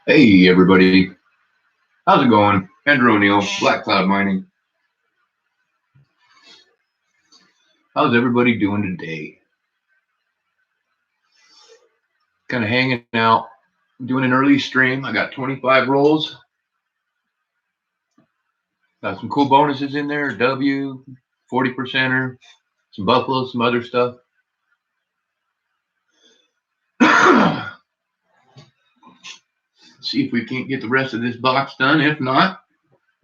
Hey everybody, how's it going? Andrew O'Neill, Black Cloud Mining. How's everybody doing today? Kind of hanging out, doing an early stream. I got 25 rolls. Got some cool bonuses in there, W, 40%er, some buffalo, some other stuff. See if we can't get the rest of this box done. If not,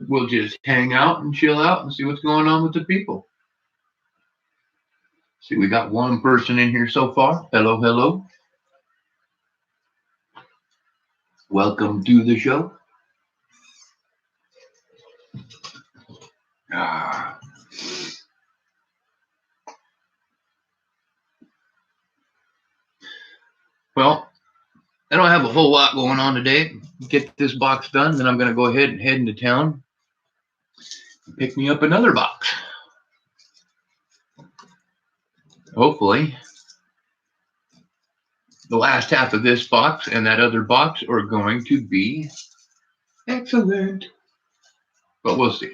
we'll just hang out and chill out and see what's going on with the people. See, we got one person in here so far. Hello, hello. Welcome to the show. Well, I don't have a whole lot going on today. Get this box done, then I'm going to go ahead and head into town and pick me up another box. Hopefully, the last half of this box and that other box are going to be excellent. But we'll see.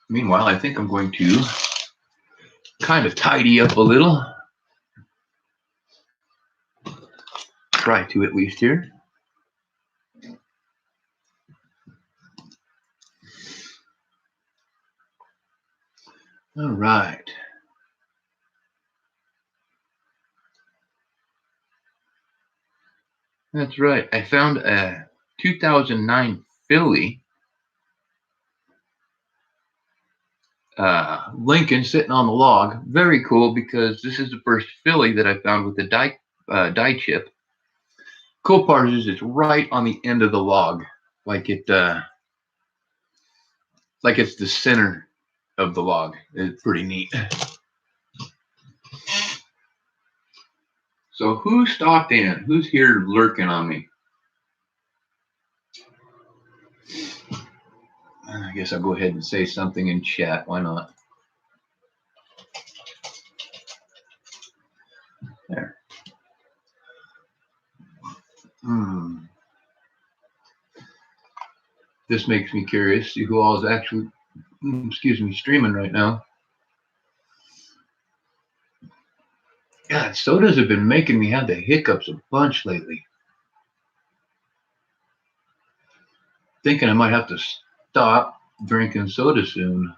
Meanwhile, I think I'm going to kind of tidy up a little. Try to at least here. All right. That's right. I found a 2009 Philly Lincoln sitting on the log. Very cool because this is the first Philly that I found with the die chip. Cool part is it's right on the end of the log, like it's the center of the log. It's pretty neat. So who stopped in? Who's here lurking on me? I guess I'll go ahead and say something in chat. Why not? There. This makes me curious. See who all is actually, streaming right now. God, sodas have been making me have the hiccups a bunch lately. Thinking I might have to stop drinking soda soon.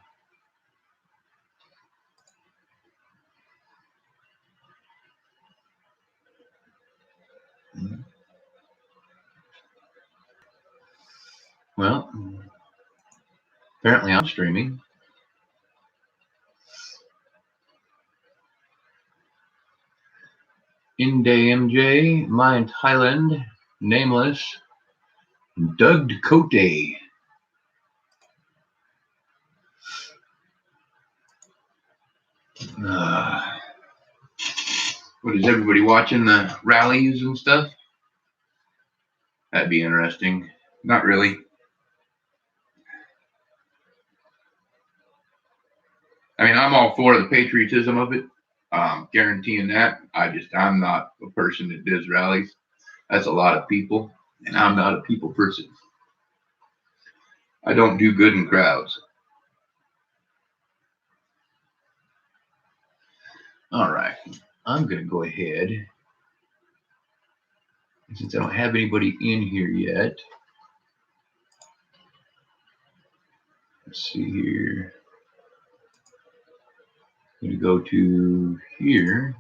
Well, apparently I'm streaming. Inday MJ, Mind Highland, Nameless, Doug Cote. What is everybody watching the rallies and stuff? That'd be interesting. Not really. I mean, I'm all for the patriotism of it. Guaranteeing that. I'm not a person that does rallies. That's a lot of people, and I'm not a people person. I don't do good in crowds. All right, I'm going to go ahead. Since I don't have anybody in here yet, let's see here. I'm going to go to here.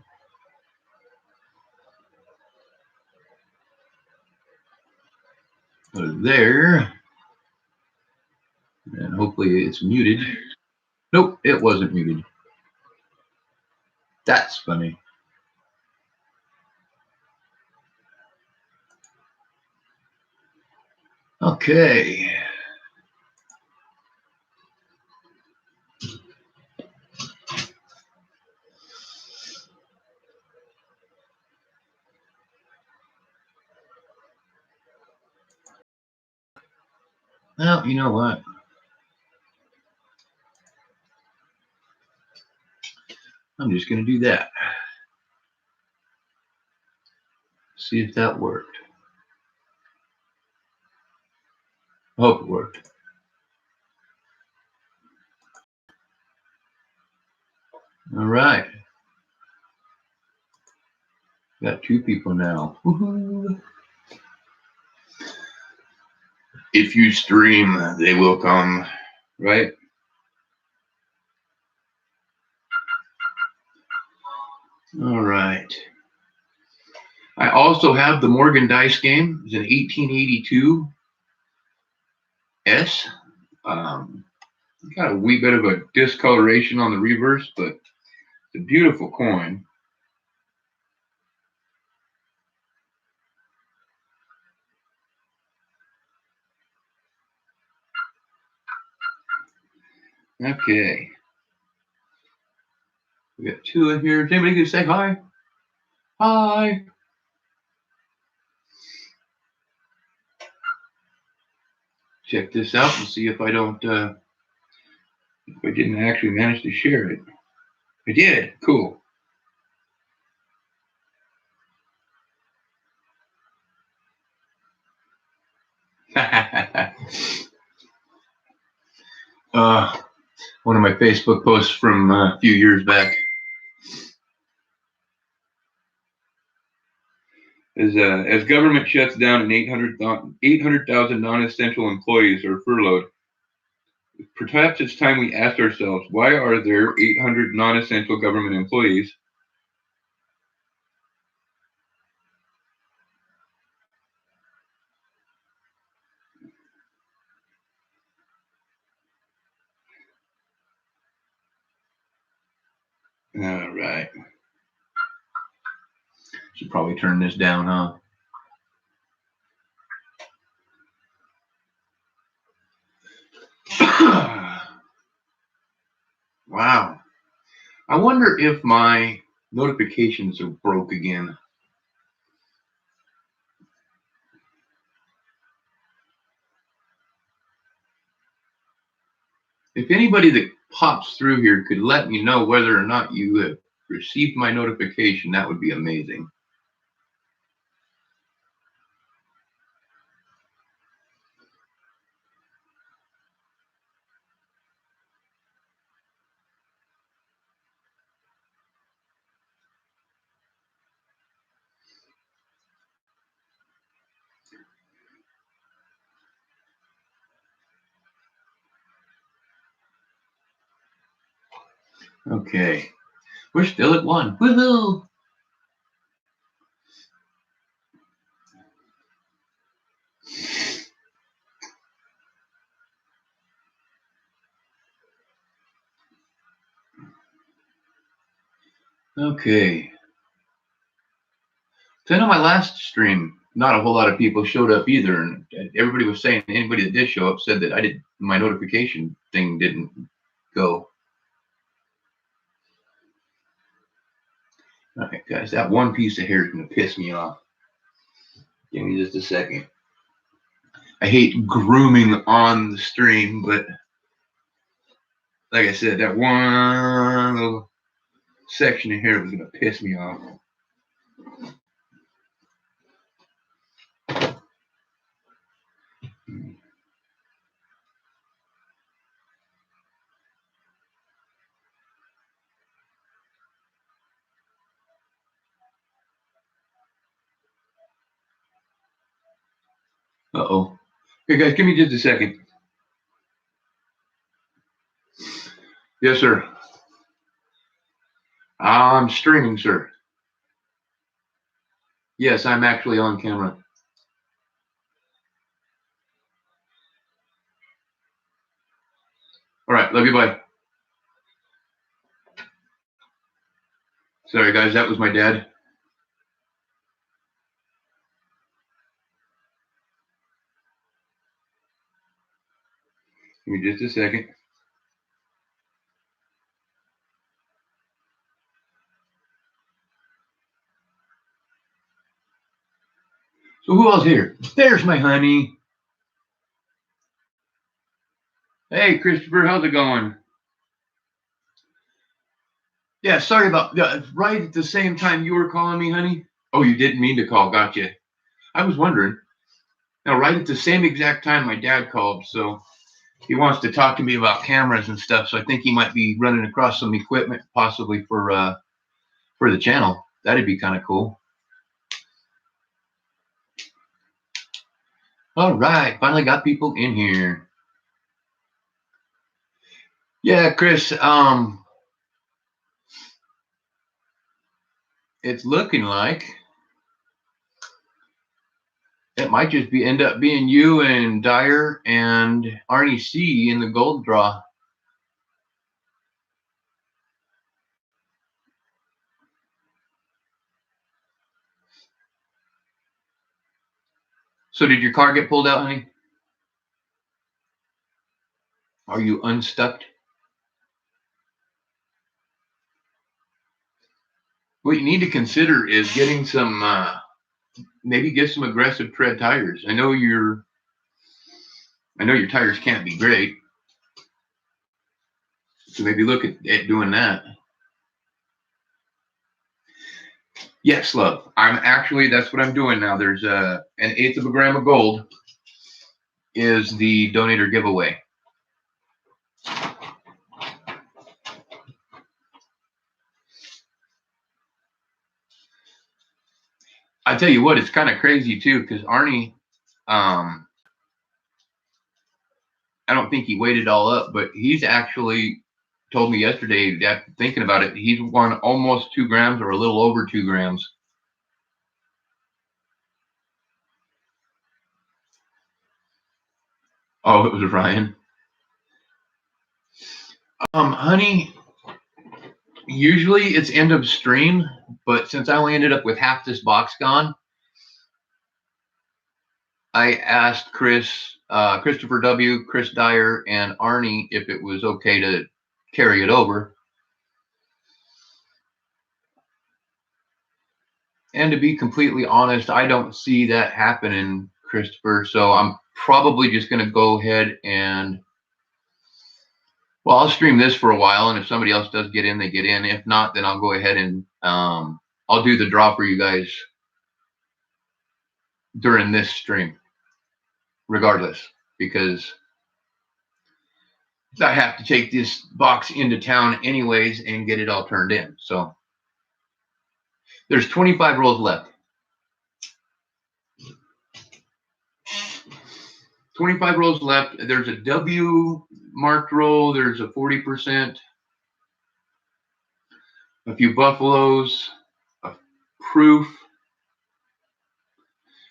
Go to there. And hopefully it's muted. Nope, it wasn't muted. That's funny. Okay. Well, you know what? I'm just going to do that. see if that worked. I hope it worked. All right. Got 2 people now. Woohoo. If you stream, they will come, right? All right. I also have the Morgan dice game. It's an 1882 S. Got a wee bit of a discoloration on the reverse, but it's a beautiful coin. Okay. We got 2 in here. Is anybody gonna say hi? Hi. Check this out and see if I don't, if I didn't actually manage to share it. I did. Cool. One of my Facebook posts from a few years back. As government shuts down and 800,000 non-essential employees are furloughed, perhaps it's time we asked ourselves, why are there 800 non-essential government employees? All right. Should probably turn this down, huh? Wow. I wonder if my notifications are broke again. If anybody that pops through here could let me know whether or not you have received my notification, that would be amazing. Okay. We're still at 1. Woohoo! Okay. So I know my last stream, not a whole lot of people showed up either, and everybody was saying anybody that did show up said that my notification thing didn't go. All right, guys, that one piece of hair is gonna piss me off. Give me just a second. I hate grooming on the stream, but like I said, that one little section of hair was gonna piss me off. Uh-oh. Okay, guys, give me just a second. Yes, sir. I'm streaming, sir. Yes, I'm actually on camera. All right, love you, bye. Sorry, guys, that was my dad. Give me just a second. So who else here? There's my honey. Hey, Christopher, how's it going? Yeah, sorry about right at the same time you were calling me, honey. Oh, you didn't mean to call. Gotcha. I was wondering. Now, right at the same exact time, my dad called, so he wants to talk to me about cameras and stuff. So I think he might be running across some equipment, possibly for the channel. That'd be kind of cool. All right, finally got people in here. Yeah, Chris. It's looking like it might just end up being you and Dyer and Arnie C in the gold draw. So did your car get pulled out, honey? Are you unstuck? What you need to consider is getting some, maybe get some aggressive tread tires. I know your tires can't be great, so maybe look at doing that. Yes, love. That's what I'm doing now. There's an 1/8 of a gram of gold is the donator giveaway. I tell you what, it's kind of crazy too, because Arnie, I don't think he weighed it all up, but he's actually told me yesterday that thinking about it, he's won almost 2 grams or a little over 2 grams. Oh, it was Ryan. Honey, usually it's end of stream, but since I only ended up with half this box gone, I asked Christopher W., Chris Dyer, and Arnie if it was okay to carry it over. And to be completely honest, I don't see that happening, Christopher. So I'm probably just going to go ahead and, well, I'll stream this for a while. And if somebody else does get in, they get in. If not, then I'll go ahead and I'll do the draw for you guys during this stream, regardless, because I have to take this box into town anyways and get it all turned in. So there's 25 rolls left. 25 rolls left. There's a W marked roll. There's a 40%, a few buffaloes, a proof.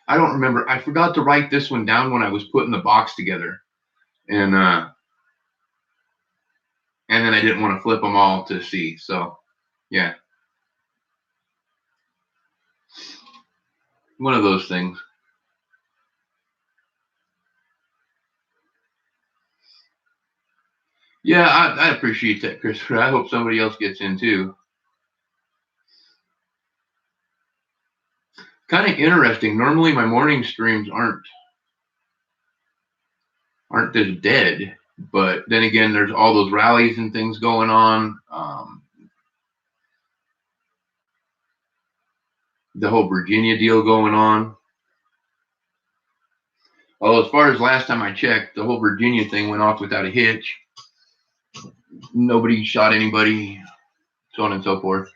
I don't remember. I forgot to write this one down when I was putting the box together, and then I didn't want to flip them all to see. So, yeah, one of those things. Yeah, I appreciate that, Christopher. I hope somebody else gets in too. Kind of interesting. Normally, my morning streams aren't this dead, but then again, there's all those rallies and things going on. The whole Virginia deal going on. Well, as far as last time I checked, the whole Virginia thing went off without a hitch. Nobody shot anybody, so on and so forth.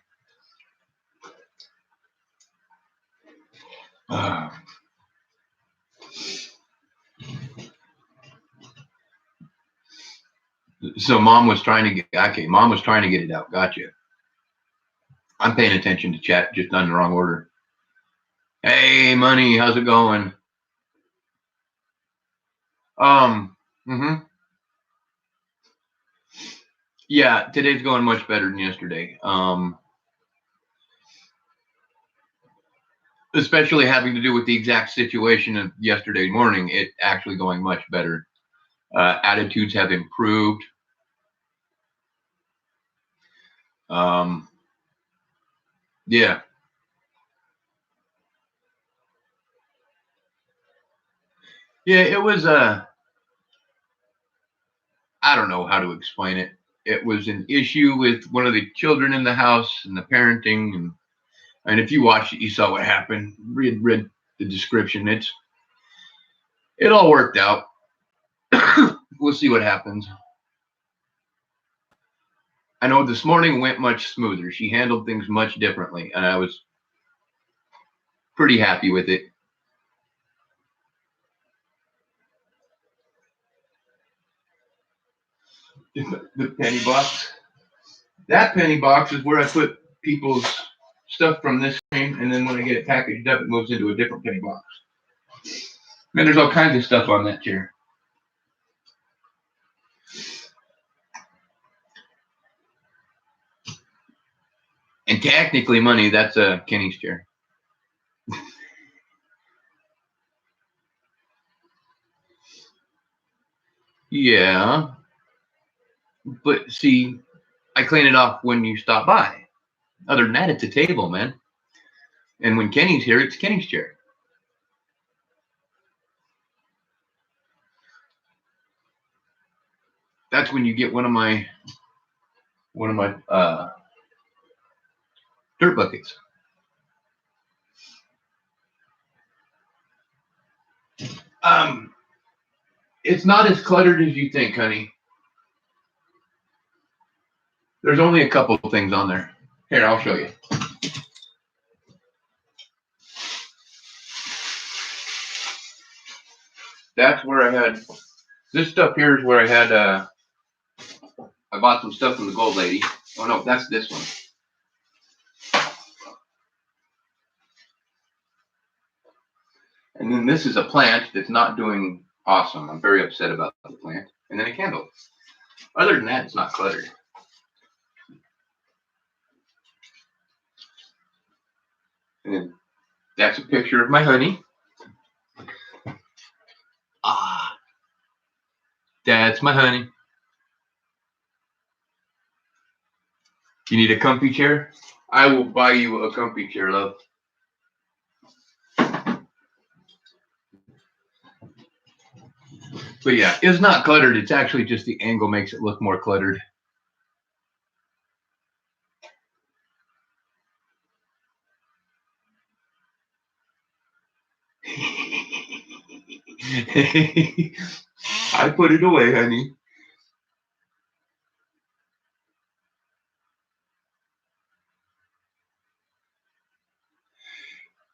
So mom was trying to get it out. Gotcha. I'm paying attention to chat, just done the wrong order. Hey, money, how's it going? Yeah, today's going much better than yesterday. Especially having to do with the exact situation of yesterday morning, it actually going much better. Attitudes have improved. Yeah. Yeah, it was I don't know how to explain it. It was an issue with one of the children in the house and the parenting, and And if you watched it, you saw what happened. Read the description. It all worked out. We'll see what happens. I know this morning went much smoother. She handled things much differently, and I was pretty happy with it. The penny box. That penny box is where I put people's stuff from this frame, and then when I get it packaged up, it moves into a different penny box. Man, there's all kinds of stuff on that chair. And technically, money, that's Kenny's chair. Yeah. But see, I clean it off when you stop by. Other than that, it's a table, man. And when Kenny's here, it's Kenny's chair. That's when you get one of my dirt buckets. It's not as cluttered as you think, honey. There's only a couple of things on there. Here, I'll show you. That's where I had this stuff. Here is where I had I bought some stuff from the Gold Lady. Oh no, that's this one. And then this is a plant that's not doing awesome. I'm very upset about the plant. And then a candle. Other than that, it's not cluttered. And then that's a picture of my honey. Ah, that's my honey. You need a comfy chair? I will buy you a comfy chair, love. But yeah, it's not cluttered. It's actually just the angle makes it look more cluttered. I put it away, honey.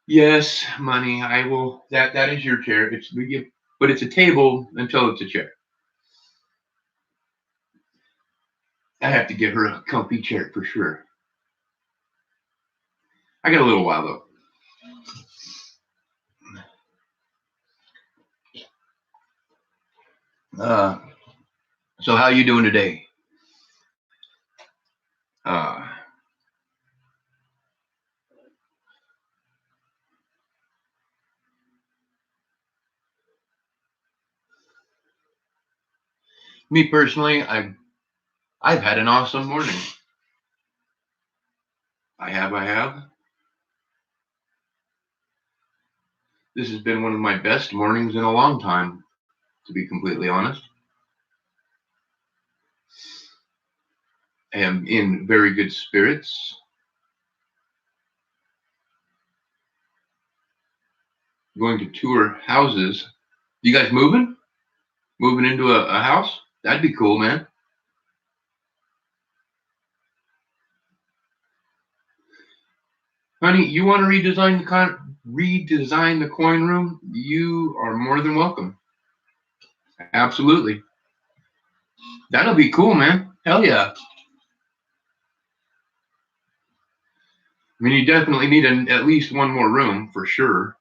Yes, money. I will. That is your chair. But it's a table until it's a chair. I have to get her a comfy chair for sure. I got a little while though. So how you doing today? Me personally, I've had an awesome morning. I have. This has been one of my best mornings in a long time, to be completely honest. I am in very good spirits. Going to tour houses. You guys moving? Moving into a house? That'd be cool, man. Honey, you want to redesign the coin room? You are more than welcome. Absolutely. That'll be cool, man. Hell yeah. I mean, you definitely need at least one more room for sure.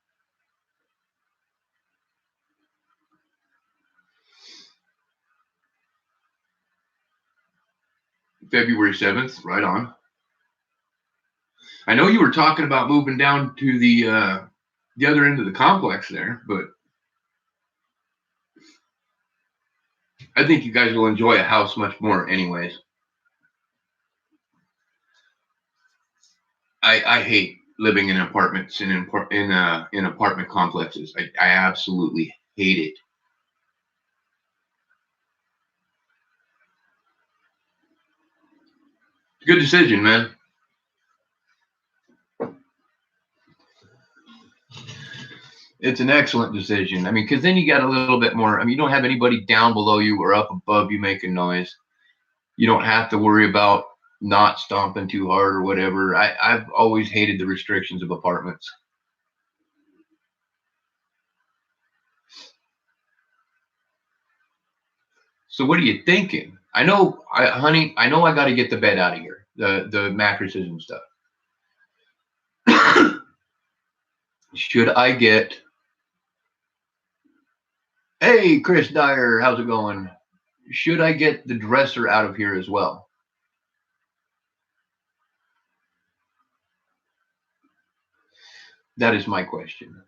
February 7th, right on. I know you were talking about moving down to the other end of the complex there, but I think you guys will enjoy a house much more anyways. I hate living in apartments in apartment complexes. I absolutely hate it. Good decision, man. It's an excellent decision. I mean, because then you got a little bit more. I mean, you don't have anybody down below you or up above you making noise. You don't have to worry about not stomping too hard or whatever. I've always hated the restrictions of apartments. So what are you thinking? Honey, I know I got to get the bed out of here, the mattresses and stuff. Should I get? Hey, Chris Dyer, how's it going? Should I get the dresser out of here as well? That is my question.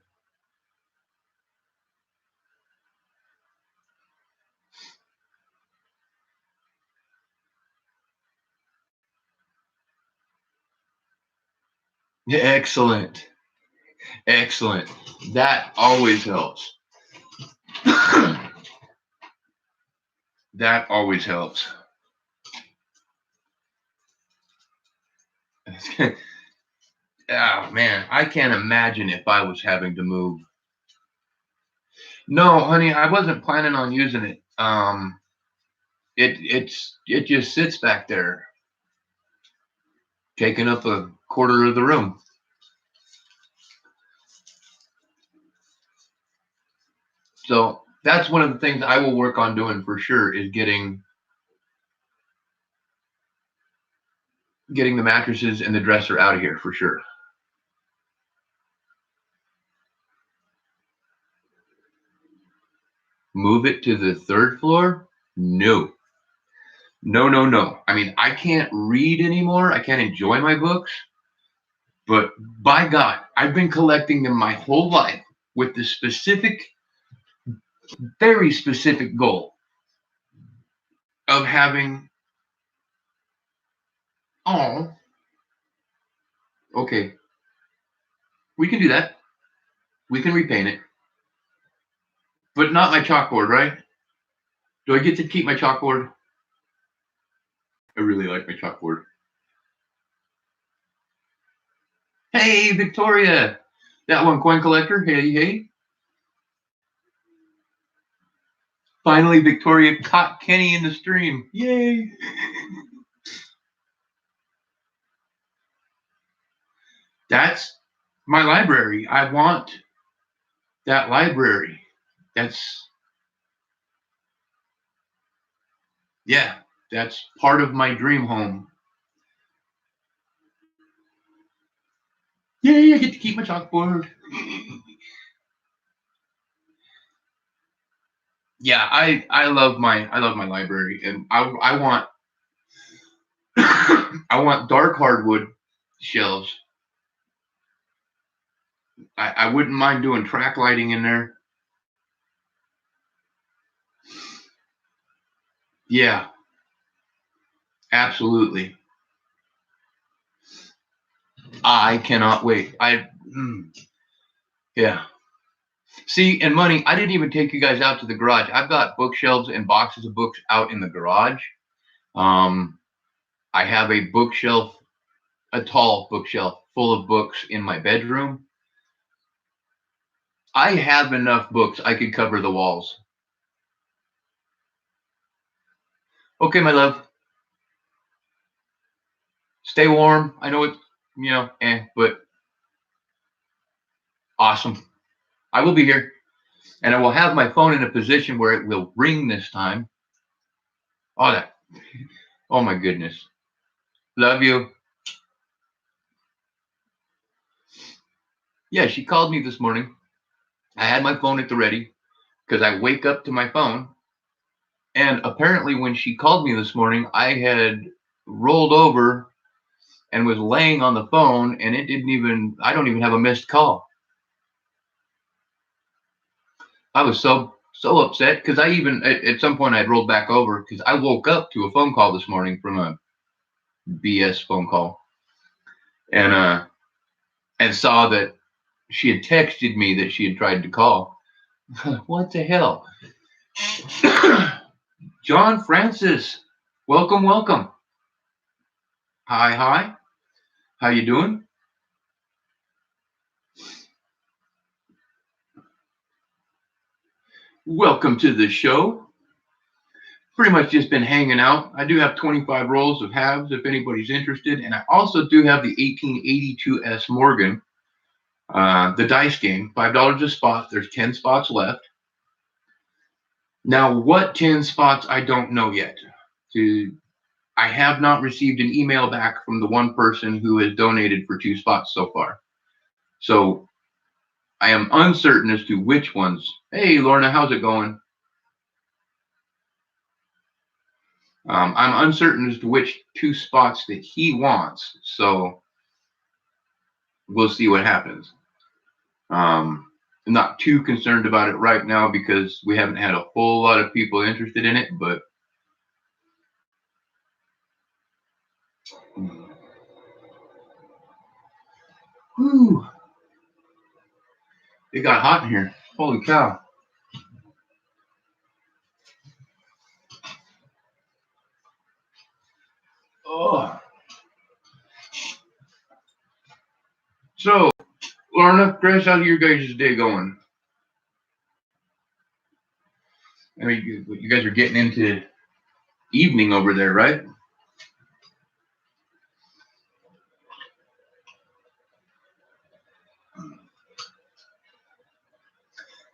Excellent. Excellent. That always helps. That always helps. Oh man, I can't imagine if I was having to move. No, honey, I wasn't planning on using it. It just sits back there, taking up a quarter of the room. So that's one of the things I will work on doing for sure is getting the mattresses and the dresser out of here for sure. Move it to the third floor? No. No, no, no. I mean, I can't read anymore. I can't enjoy my books. But by God, I've been collecting them my whole life with the specific, very specific goal of having, oh, okay, we can do that. We can repaint it. But not my chalkboard, right? Do I get to keep my chalkboard? I really like my chalkboard. Hey, Victoria. That one coin collector. Hey, hey. Finally, Victoria caught Kenny in the stream. Yay. That's my library. I want that library. That's part of my dream home. Yay, I get to keep my chalkboard. Yeah, I love my library, and I want I want dark hardwood shelves. I wouldn't mind doing track lighting in there. Yeah, absolutely. I cannot wait. Yeah. See, and money, I didn't even take you guys out to the garage. I've got bookshelves and boxes of books out in the garage. I have a bookshelf, a tall bookshelf full of books in my bedroom. I have enough books. I could cover the walls. Okay, my love. Stay warm. I know it's, but awesome. I will be here. And I will have my phone in a position where it will ring this time. Oh, that. Oh, my goodness. Love you. Yeah, she called me this morning. I had my phone at the ready because I wake up to my phone. And apparently, when she called me this morning, I had rolled over and was laying on the phone, and I don't even have a missed call. I was so upset because I even at some point I'd rolled back over because I woke up to a phone call this morning from a BS phone call, and saw that she had texted me that she had tried to call. What the hell? John Francis, welcome, welcome. Hi, hi. How you doing? Welcome to the show. Pretty much just been hanging out. I do have 25 rolls of halves if anybody's interested. And I also do have the 1882S Morgan, the dice game, $5 a spot. There's 10 spots left. Now, what 10 spots, I don't know yet. I have not received an email back from the one person who has donated for 2 spots so far. So I am uncertain as to which ones. Hey, Lorna, how's it going? I'm uncertain as to which 2 spots that he wants. So we'll see what happens. I'm not too concerned about it right now because we haven't had a whole lot of people interested in it, but whew, it got hot in here. Holy cow. Oh. So, Lorna, Chris, how's your guys' day going? I mean, you guys are getting into evening over there, right?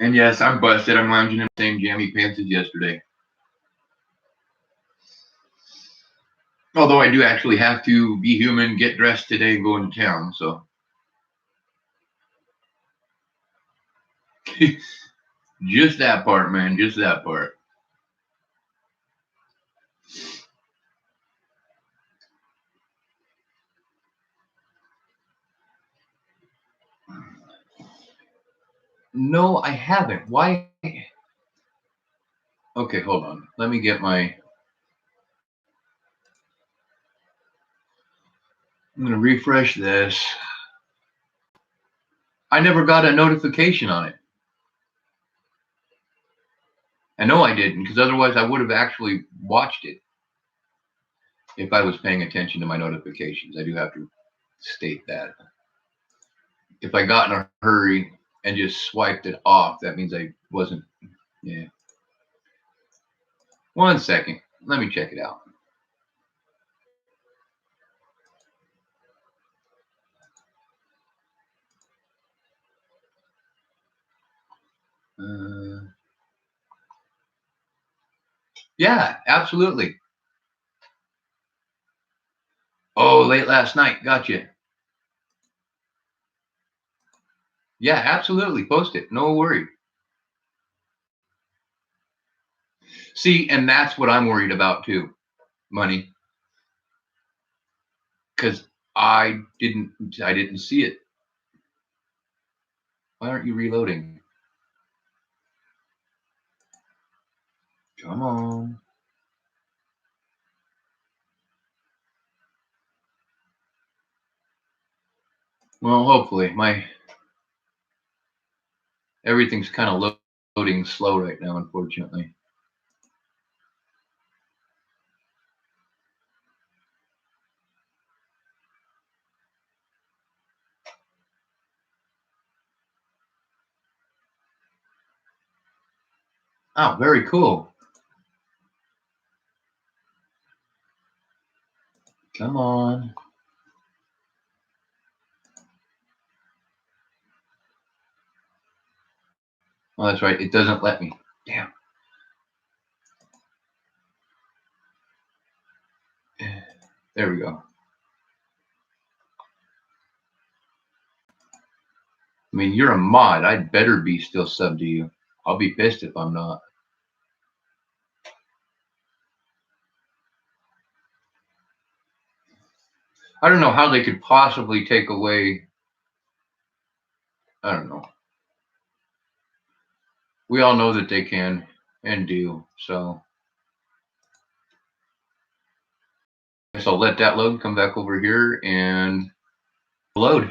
And yes, I'm busted. I'm lounging in the same jammy pants as yesterday. Although I do actually have to be human, get dressed today, and go into town, so. Just that part, man. Just that part. No, I haven't. Why? Okay, hold on. Let me get my. I'm going to refresh this. I never got a notification on it. I know I didn't, because otherwise I would have actually watched it if I was paying attention to my notifications. I do have to state that. If I got in a hurry and just swiped it off, that means I wasn't. Yeah. 1 second. Let me check it out. Yeah, absolutely. Oh, late last night. Gotcha. Yeah, absolutely. Post it. No worry. See, and that's what I'm worried about too. Money. Because I didn't see it. Why aren't you reloading? Come on. Well, hopefully. Everything's kind of loading slow right now, unfortunately. Oh, very cool. Come on. Oh, that's right. It doesn't let me. Damn. There we go. I mean, you're a mod. I'd better be still sub to you. I'll be pissed if I'm not. I don't know how they could possibly take away. I don't know. We all know that they can and do. So I guess I'll let that load, come back over here and load.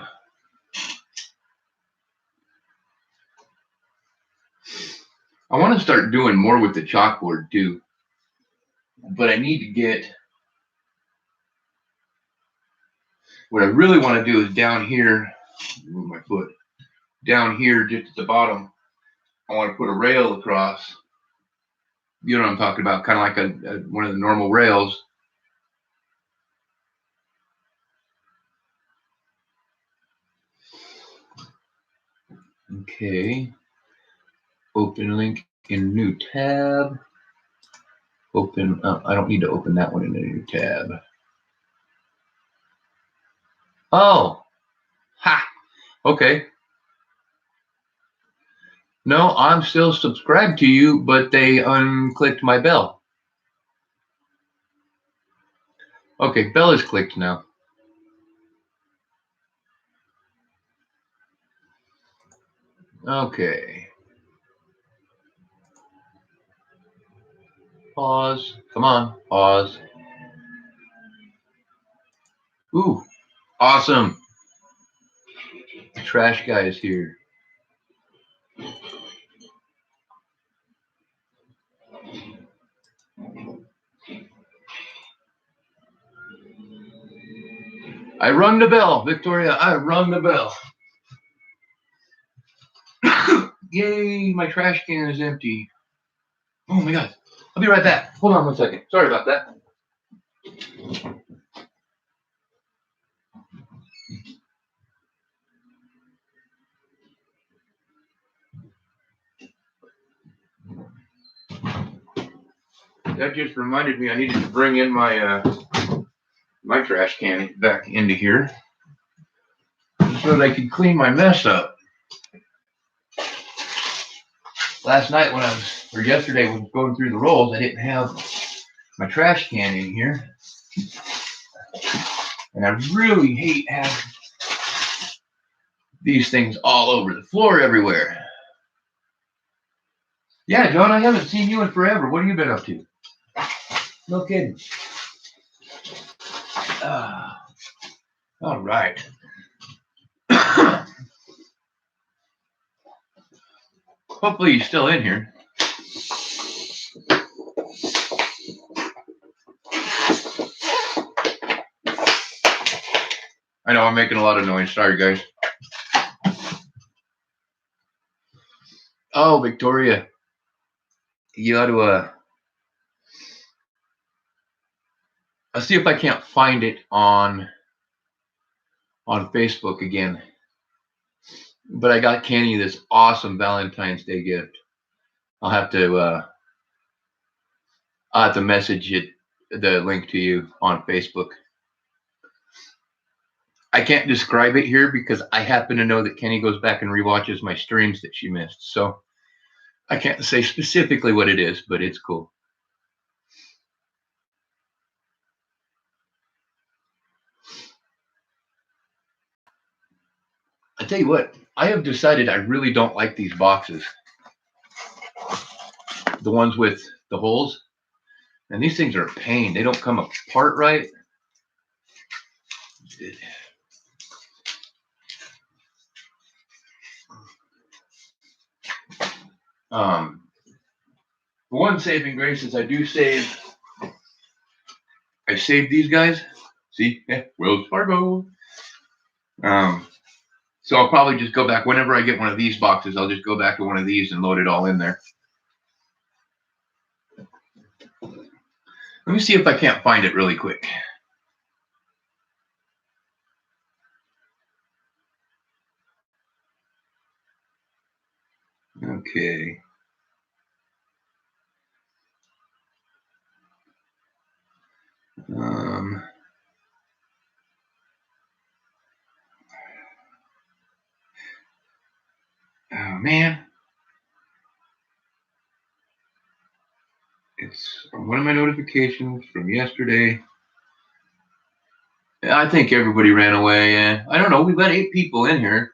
I want to start doing more with the chalkboard too, but I need to get. What I really want to do is down here, move my foot, down here just at the bottom, I want to put a rail across. You know what I'm talking about? Kind of like one of the normal rails. Okay. Open link in new tab. Open. I don't need to open that one in a new tab. Oh. Ha. Okay. No, I'm still subscribed to you, but they unclicked my bell. Okay, bell is clicked now. Okay. Pause. Come on, pause. Ooh, awesome. Trash guy is here. I rung the bell, Victoria. I rung the bell. Yay, my trash can is empty. Oh my God. I'll be right back. Hold on one second. Sorry about that. That just reminded me I needed to bring in my my trash can back into here so that I could clean my mess up. Last night or yesterday when I was going through the rolls, I didn't have my trash can in here. And I really hate having these things all over the floor everywhere. Yeah, John, I haven't seen you in forever. What have you been up to? No kidding. All right. Hopefully he's still in here. I know I'm making a lot of noise. Sorry, guys. Oh, Victoria. You ought to I'll see if I can't find it on Facebook again. But I got Kenny this awesome Valentine's Day gift. I'll have to message the link to you on Facebook. I can't describe it here because I happen to know that Kenny goes back and rewatches my streams that she missed. So I can't say specifically what it is, but it's cool. I tell you what, I have decided I really don't like these boxes. The ones with the holes. And these things are a pain. They don't come apart right. One saving grace is I saved these guys. See, yeah, Wells Fargo. So I'll probably just go back whenever I get one of these boxes. I'll just go back to one of these and load it all in there. Let me see if I can't find it really quick. Okay. Oh man. It's one of my notifications from yesterday. I think everybody ran away. Yeah. I don't know. We've got 8 people in here.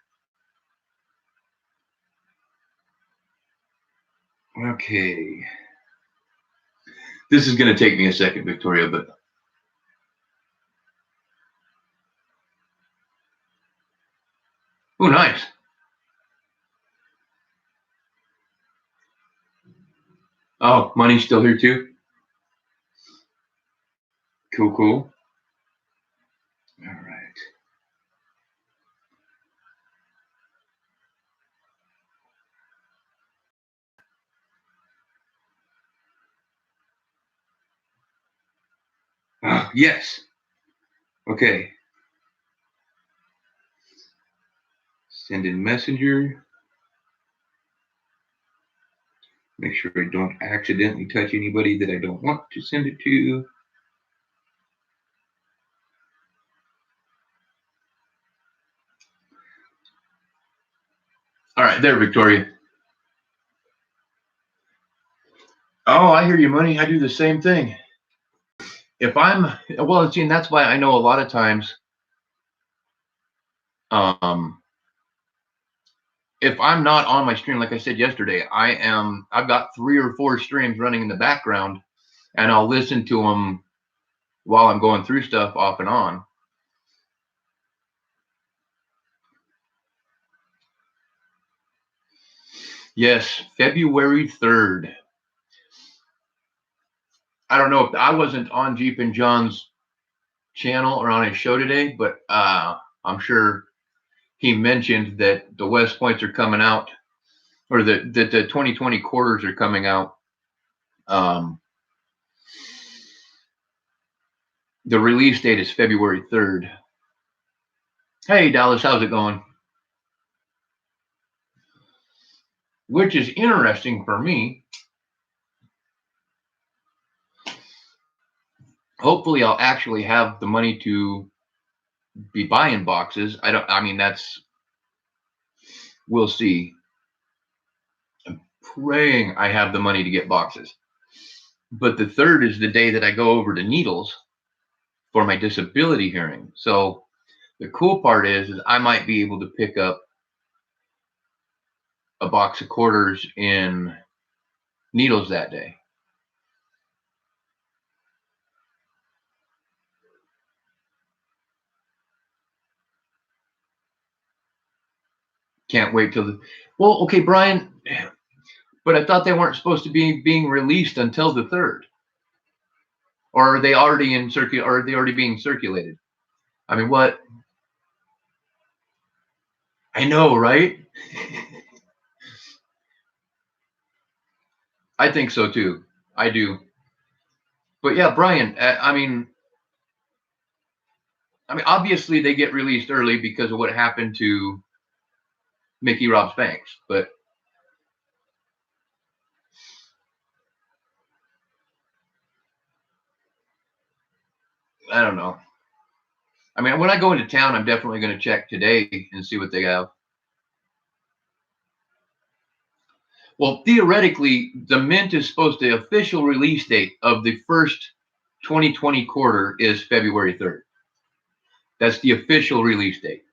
Okay. This is going to take me a second, Victoria, but. Oh, nice. Oh, money's still here too? Cool, cool. All right. Yes. Okay. Send in messenger. Make sure I don't accidentally touch anybody that I don't want to send it to. All right, there, Victoria. Oh, I hear you, money. I do the same thing. If I'm, well, see, and that's why I know a lot of times, if I'm not on my stream, like I said yesterday, I've got 3 or 4 streams running in the background, and I'll listen to them while I'm going through stuff off and on. Yes, February 3rd. I don't know if I wasn't on Jeep and John's channel or on his show today, but I'm sure he mentioned that the West Points are coming out, or that the 2020 quarters are coming out. The release date is February 3rd. Hey, Dallas, how's it going? Which is interesting for me. Hopefully, I'll actually have the money to be buying boxes. We'll see. I'm praying I have the money to get boxes. But the 3rd is the day that I go over to Needles for my disability hearing. So the cool part is I might be able to pick up a box of quarters in Needles that day. Can't wait till the, well, okay, Brian, but I thought they weren't supposed to be being released until the 3rd. Or are they already in or are they already being circulated? I mean, what? I know, right? I think so too. I do. But yeah, Brian, I mean, obviously they get released early because of what happened to Mickey Rob Spanks, but I don't know. I mean, when I go into town, I'm definitely going to check today and see what they have. Well, theoretically, the mint is supposed to, official release date of the first 2020 quarter is February 3rd. That's the official release date.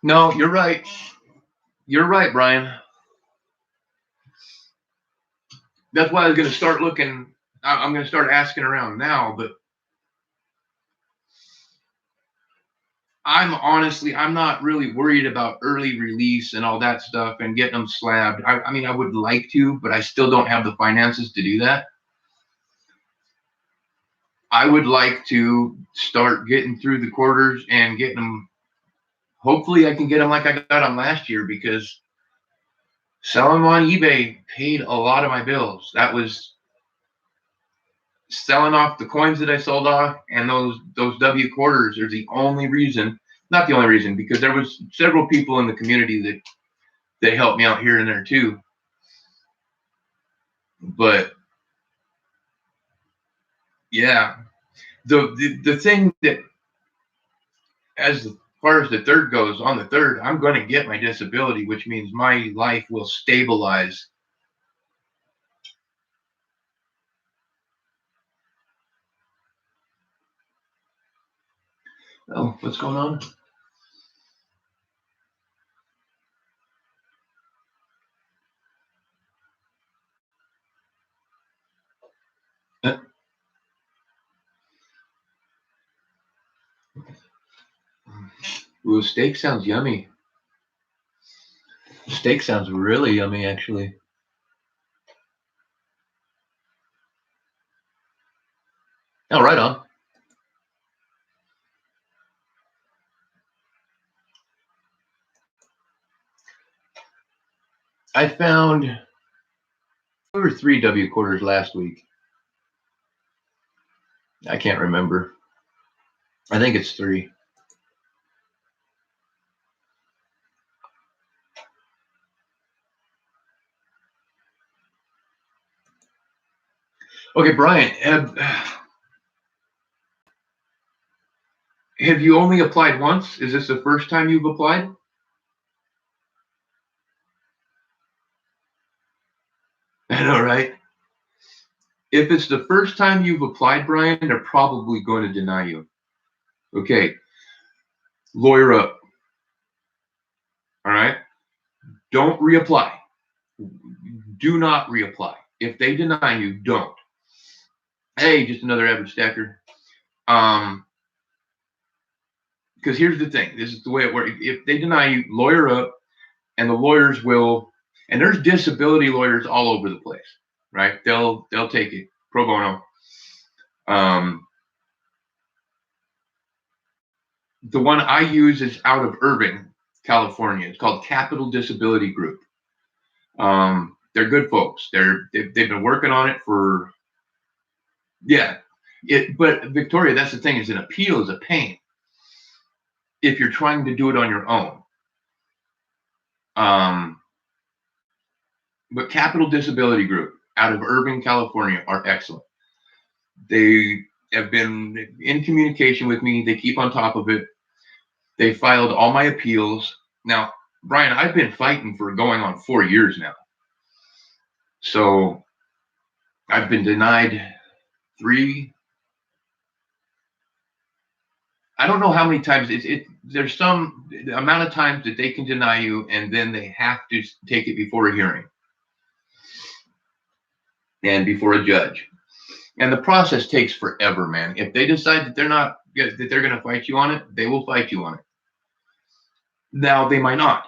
No, you're right. You're right, Brian. That's why I was going to start looking. I'm going to start asking around now, but I'm not really worried about early release and all that stuff and getting them slabbed. I mean, I would like to, but I still don't have the finances to do that. I would like to start getting through the quarters and getting them. Hopefully I can get them like I got them last year, because selling them on eBay paid a lot of my bills. That was selling off the coins that I sold off, and those W quarters are the only reason, not the only reason, because there was several people in the community that helped me out here and there too. But yeah, the thing that, as far as the 3rd goes, on the 3rd, I'm going to get my disability, which means my life will stabilize. Oh, what's going on? Ooh, steak sounds yummy. Steak sounds really yummy, actually. Oh, right on. I found There were 3 W quarters last week. I can't remember. I think it's 3. Okay, Brian, have you only applied once? Is this the first time you've applied? I know, right? If it's the first time you've applied, Brian, they're probably going to deny you. Okay, lawyer up. All right? Don't reapply. Do not reapply. If they deny you, don't. Hey, just another average stacker. Because here's the thing. This is the way it works. If they deny you, lawyer up, and the lawyers will. And there's disability lawyers all over the place, right? They'll take it pro bono. The one I use is out of Irving, California. It's called Capital Disability Group. They're good folks. They've been working on it for, yeah. But Victoria, that's the thing, is an appeal is a pain if you're trying to do it on your own. But Capital Disability Group out of Irving, California are excellent. They have been in communication with me. They keep on top of it. They filed all my appeals. Now, Brian, I've been fighting for going on 4 years now. So I've been denied 3. I don't know how many times. There's some amount of times that they can deny you, and then they have to take it before a hearing and before a judge. And the process takes forever, man. If they decide that they're going to fight you on it, they will fight you on it. Now they might not.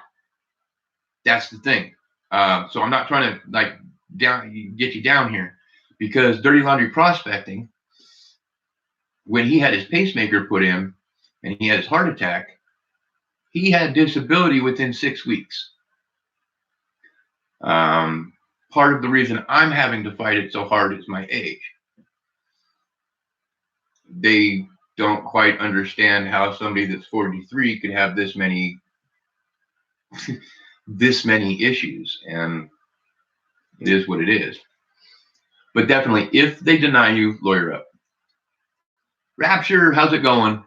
That's the thing. So I'm not trying to get you down here, because Dirty Laundry Prospecting, when he had his pacemaker put in and he had his heart attack, he had disability within 6 weeks. Part of the reason I'm having to fight it so hard is my age. They don't quite understand how somebody that's 43 could have this many issues, and it is what it is. But definitely, if they deny you, lawyer up. Rapture, how's it going?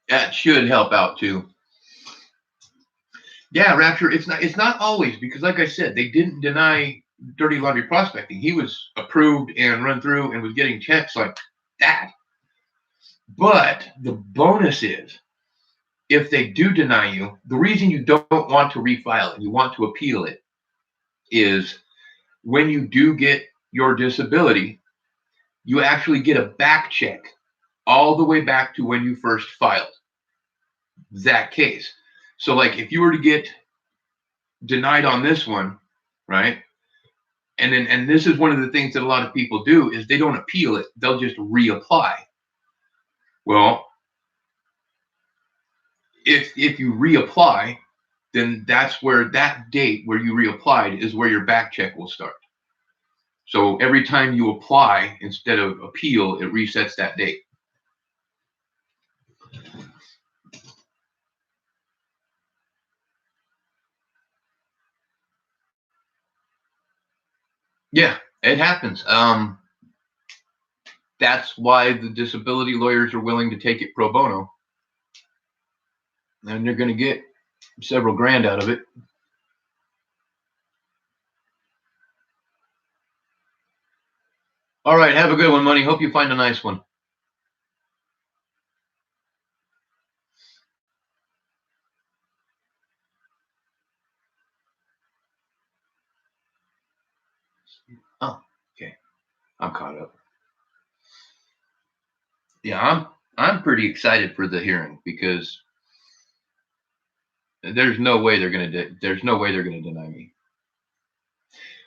That should help out too. Yeah, Rapture, it's not always, because like I said, they didn't deny Dirty Laundry Prospecting. He was approved and run through and was getting checks like that. But the bonus is, if they do deny you, the reason you don't want to refile it, you want to appeal it, is when you do get your disability, you actually get a back check all the way back to when you first filed that case. So like if you were to get denied on this one, right? And this is one of the things that a lot of people do, is they don't appeal it. They'll just reapply. Well, if you reapply, then that's where that date where you reapplied is where your back check will start. So every time you apply instead of appeal, it resets that date. Yeah, it happens. That's why the disability lawyers are willing to take it pro bono, and they're going to get several grand out of it. All right, have a good one, Money. Hope you find a nice one. Oh, okay. I'm caught up. Yeah, I'm pretty excited for the hearing, because there's no way they're going to deny me.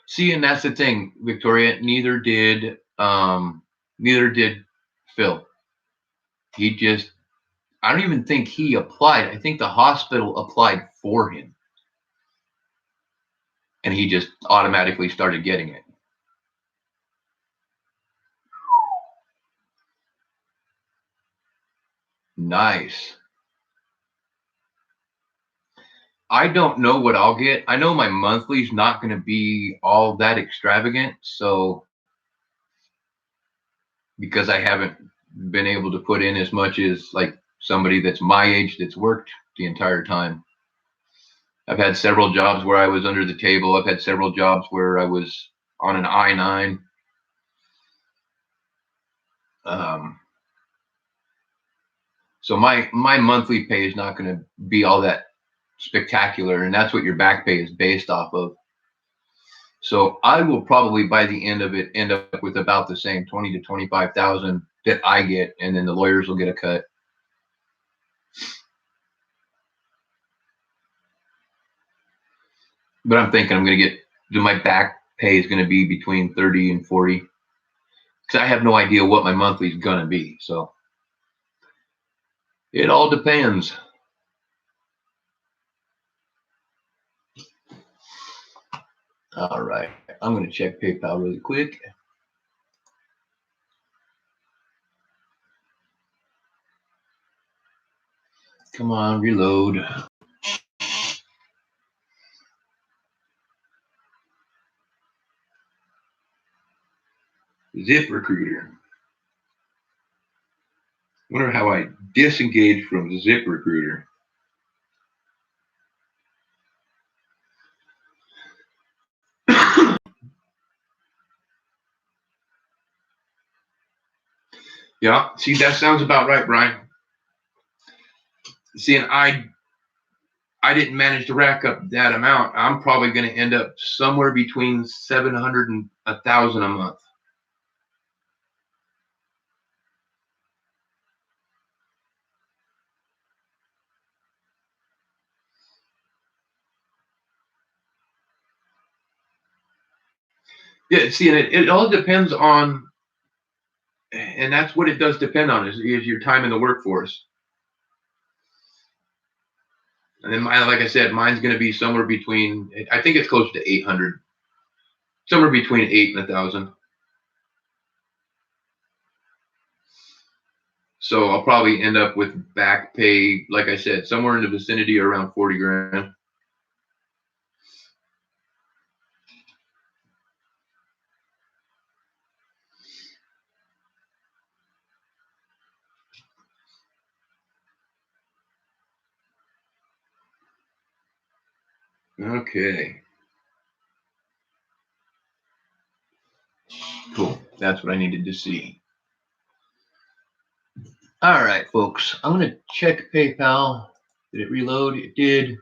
See, and that's the thing, Victoria. Neither did Phil. He just I don't even think he applied. I think the hospital applied for him. And he just automatically started getting it. Nice. I don't know what I'll get. I know my monthly's not going to be all that extravagant. So, because I haven't been able to put in as much as like somebody that's my age that's worked the entire time. I've had several jobs where I was under the table. I've had several jobs where I was on an I-9. So my monthly pay is not going to be all that spectacular, and that's what your back pay is based off of. So I will probably by the end of it end up with about the same 20 to 25,000 that I get, and then the lawyers will get a cut. But I'm thinking I'm going to get my back pay is going to be between 30 and 40 because I have no idea what my monthly is going to be. So it all depends. All right, I'm going to check PayPal really quick. Come on, reload. ZipRecruiter. Wonder how I disengaged from ZipRecruiter. Yeah, see, that sounds about right, Brian. See, and I didn't manage to rack up that amount. I'm probably going to end up somewhere between 700 and 1,000 a month. Yeah, see, and it all depends on, and that's what it does depend on is your time in the workforce. And then, like I said, mine's going to be somewhere between, I think it's close to 800, somewhere between 8 and 1,000. So I'll probably end up with back pay, like I said, somewhere in the vicinity of around 40 grand. Okay. Cool. That's what I needed to see. All right, folks. I'm going to check PayPal. Did it reload? It did.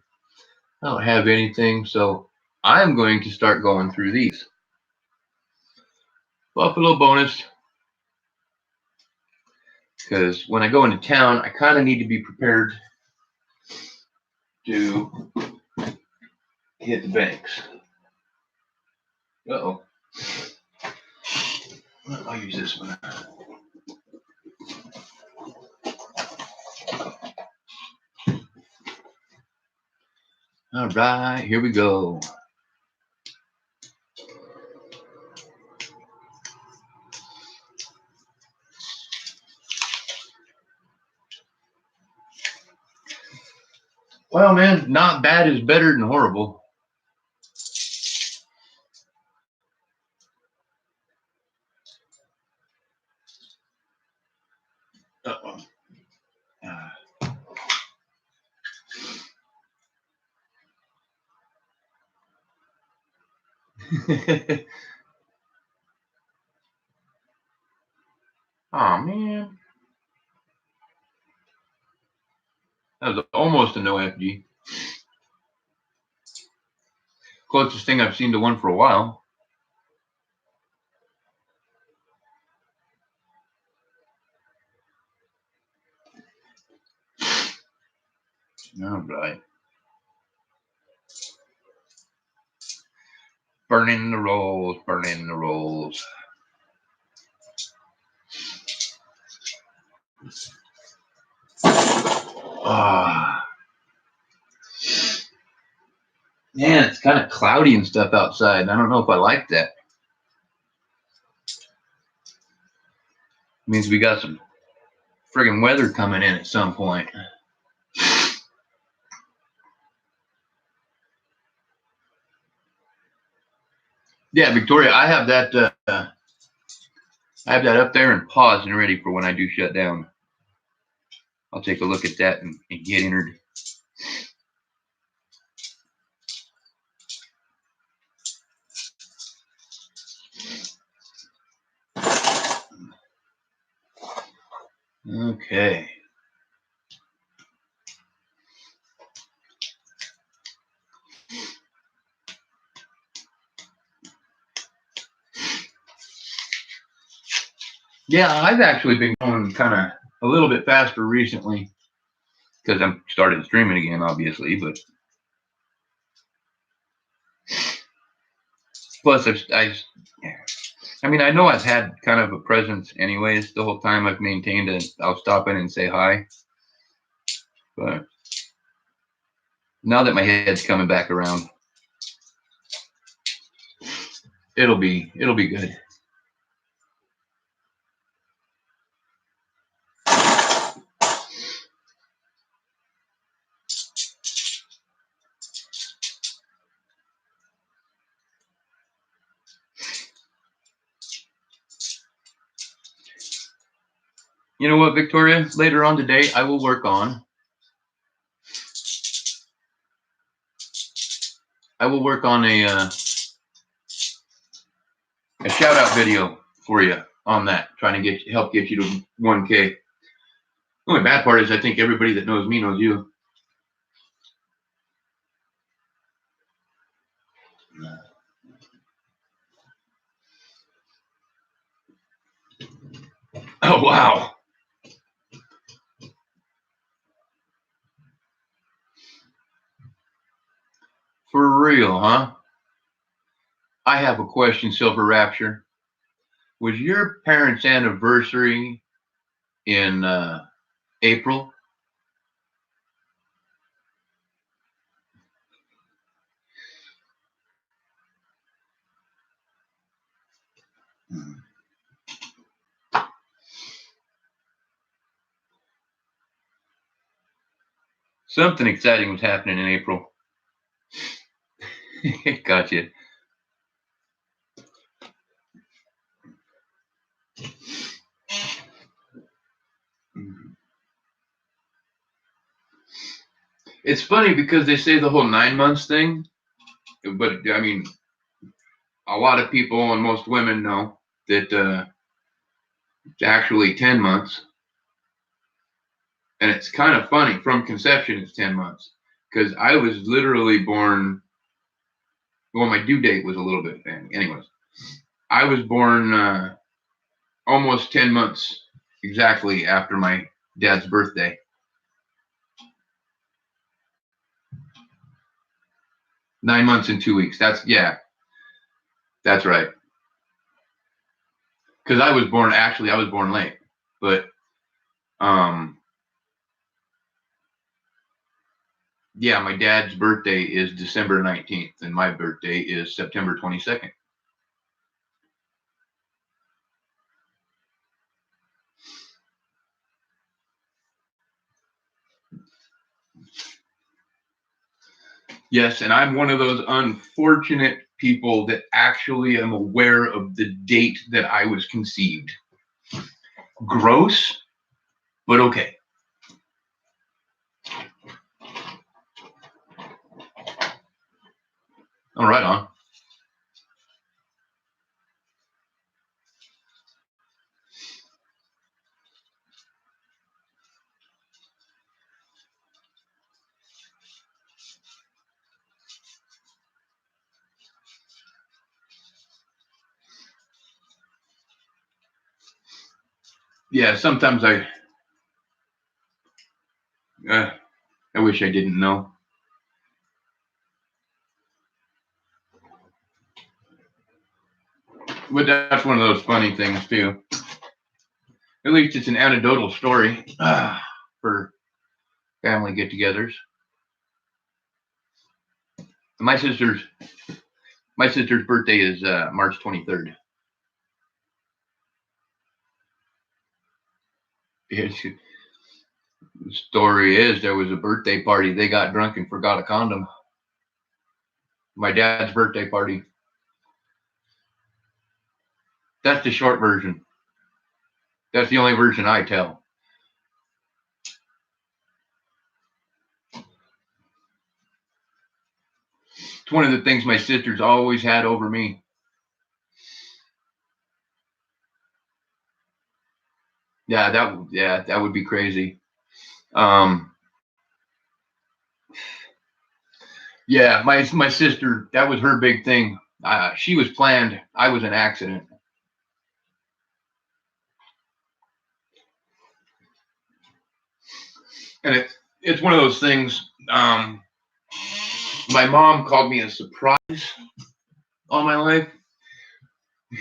I don't have anything, so I'm going to start going through these. Buffalo bonus. Because when I go into town, I kind of need to be prepared to hit the banks. Uh-oh. I'll use this one. All right, here we go. Well, man, not bad is better than horrible. Uh-oh. Oh, man. That was almost a no FG. Closest thing I've seen to one for a while. All right. Burning the rolls, burning the rolls. Ah, man, it's kind of cloudy and stuff outside. I don't know if I like that. Means we got some friggin' weather coming in at some point. Yeah, Victoria, I have that up there and paused and ready for when I do shut down. I'll take a look at that and get entered. Okay. Yeah, I've actually been going kind of a little bit faster recently because I'm started streaming again, obviously. But plus, I mean, I know I've had kind of a presence anyways. The whole time I've maintained I'll stop in and say hi. But now that my head's coming back around, it'll be good. You know what, Victoria? Later on today, I will work on a shout out video for you on that, trying to help get you to 1K. The only bad part is I think everybody that knows me knows you. Oh, wow. For real, huh? I have a question, Silver Rapture. Was your parents' anniversary in April? Something exciting was happening in April. Gotcha. It's funny because they say the whole 9 months thing, but I mean, a lot of people and most women know that it's actually 10 months. And it's kind of funny. From conception, it's 10 months. Because I was literally born, well, my due date was a little bit, anyways. I was born almost 10 months exactly after my dad's birthday. Nine months and 2 weeks. That's right. Because I was born late. But yeah, my dad's birthday is December 19th, and my birthday is September 22nd. Yes, and I'm one of those unfortunate people that actually am aware of the date that I was conceived. Gross, but okay. All right, on. Yeah, sometimes I wish I didn't know. But that's one of those funny things too. At least it's an anecdotal story for family get-togethers. My sister's birthday is March 23rd. The story is there was a birthday party. They got drunk and forgot a condom. My dad's birthday party. That's the short version. That's the only version I tell. It's one of the things my sister's always had over me. Yeah, that would be crazy. Yeah, my sister, that was her big thing. She was planned. I was an accident. And it's one of those things. My mom called me a surprise all my life.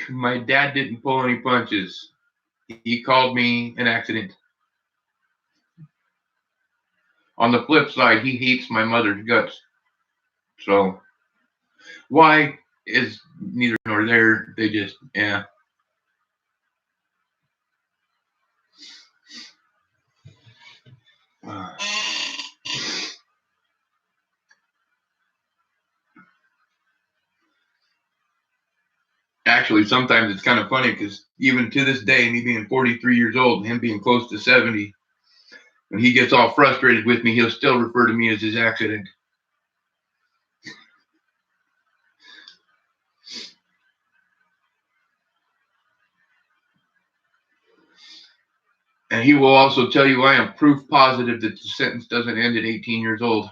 My dad didn't pull any punches. He called me an accident. On the flip side, he hates my mother's guts. So why is neither nor there. They just, yeah. Actually, sometimes it's kind of funny because even to this day, me being 43 years old and him being close to 70, when he gets all frustrated with me, he'll still refer to me as his accident. And he will also tell you I am proof positive that the sentence doesn't end at 18 years old.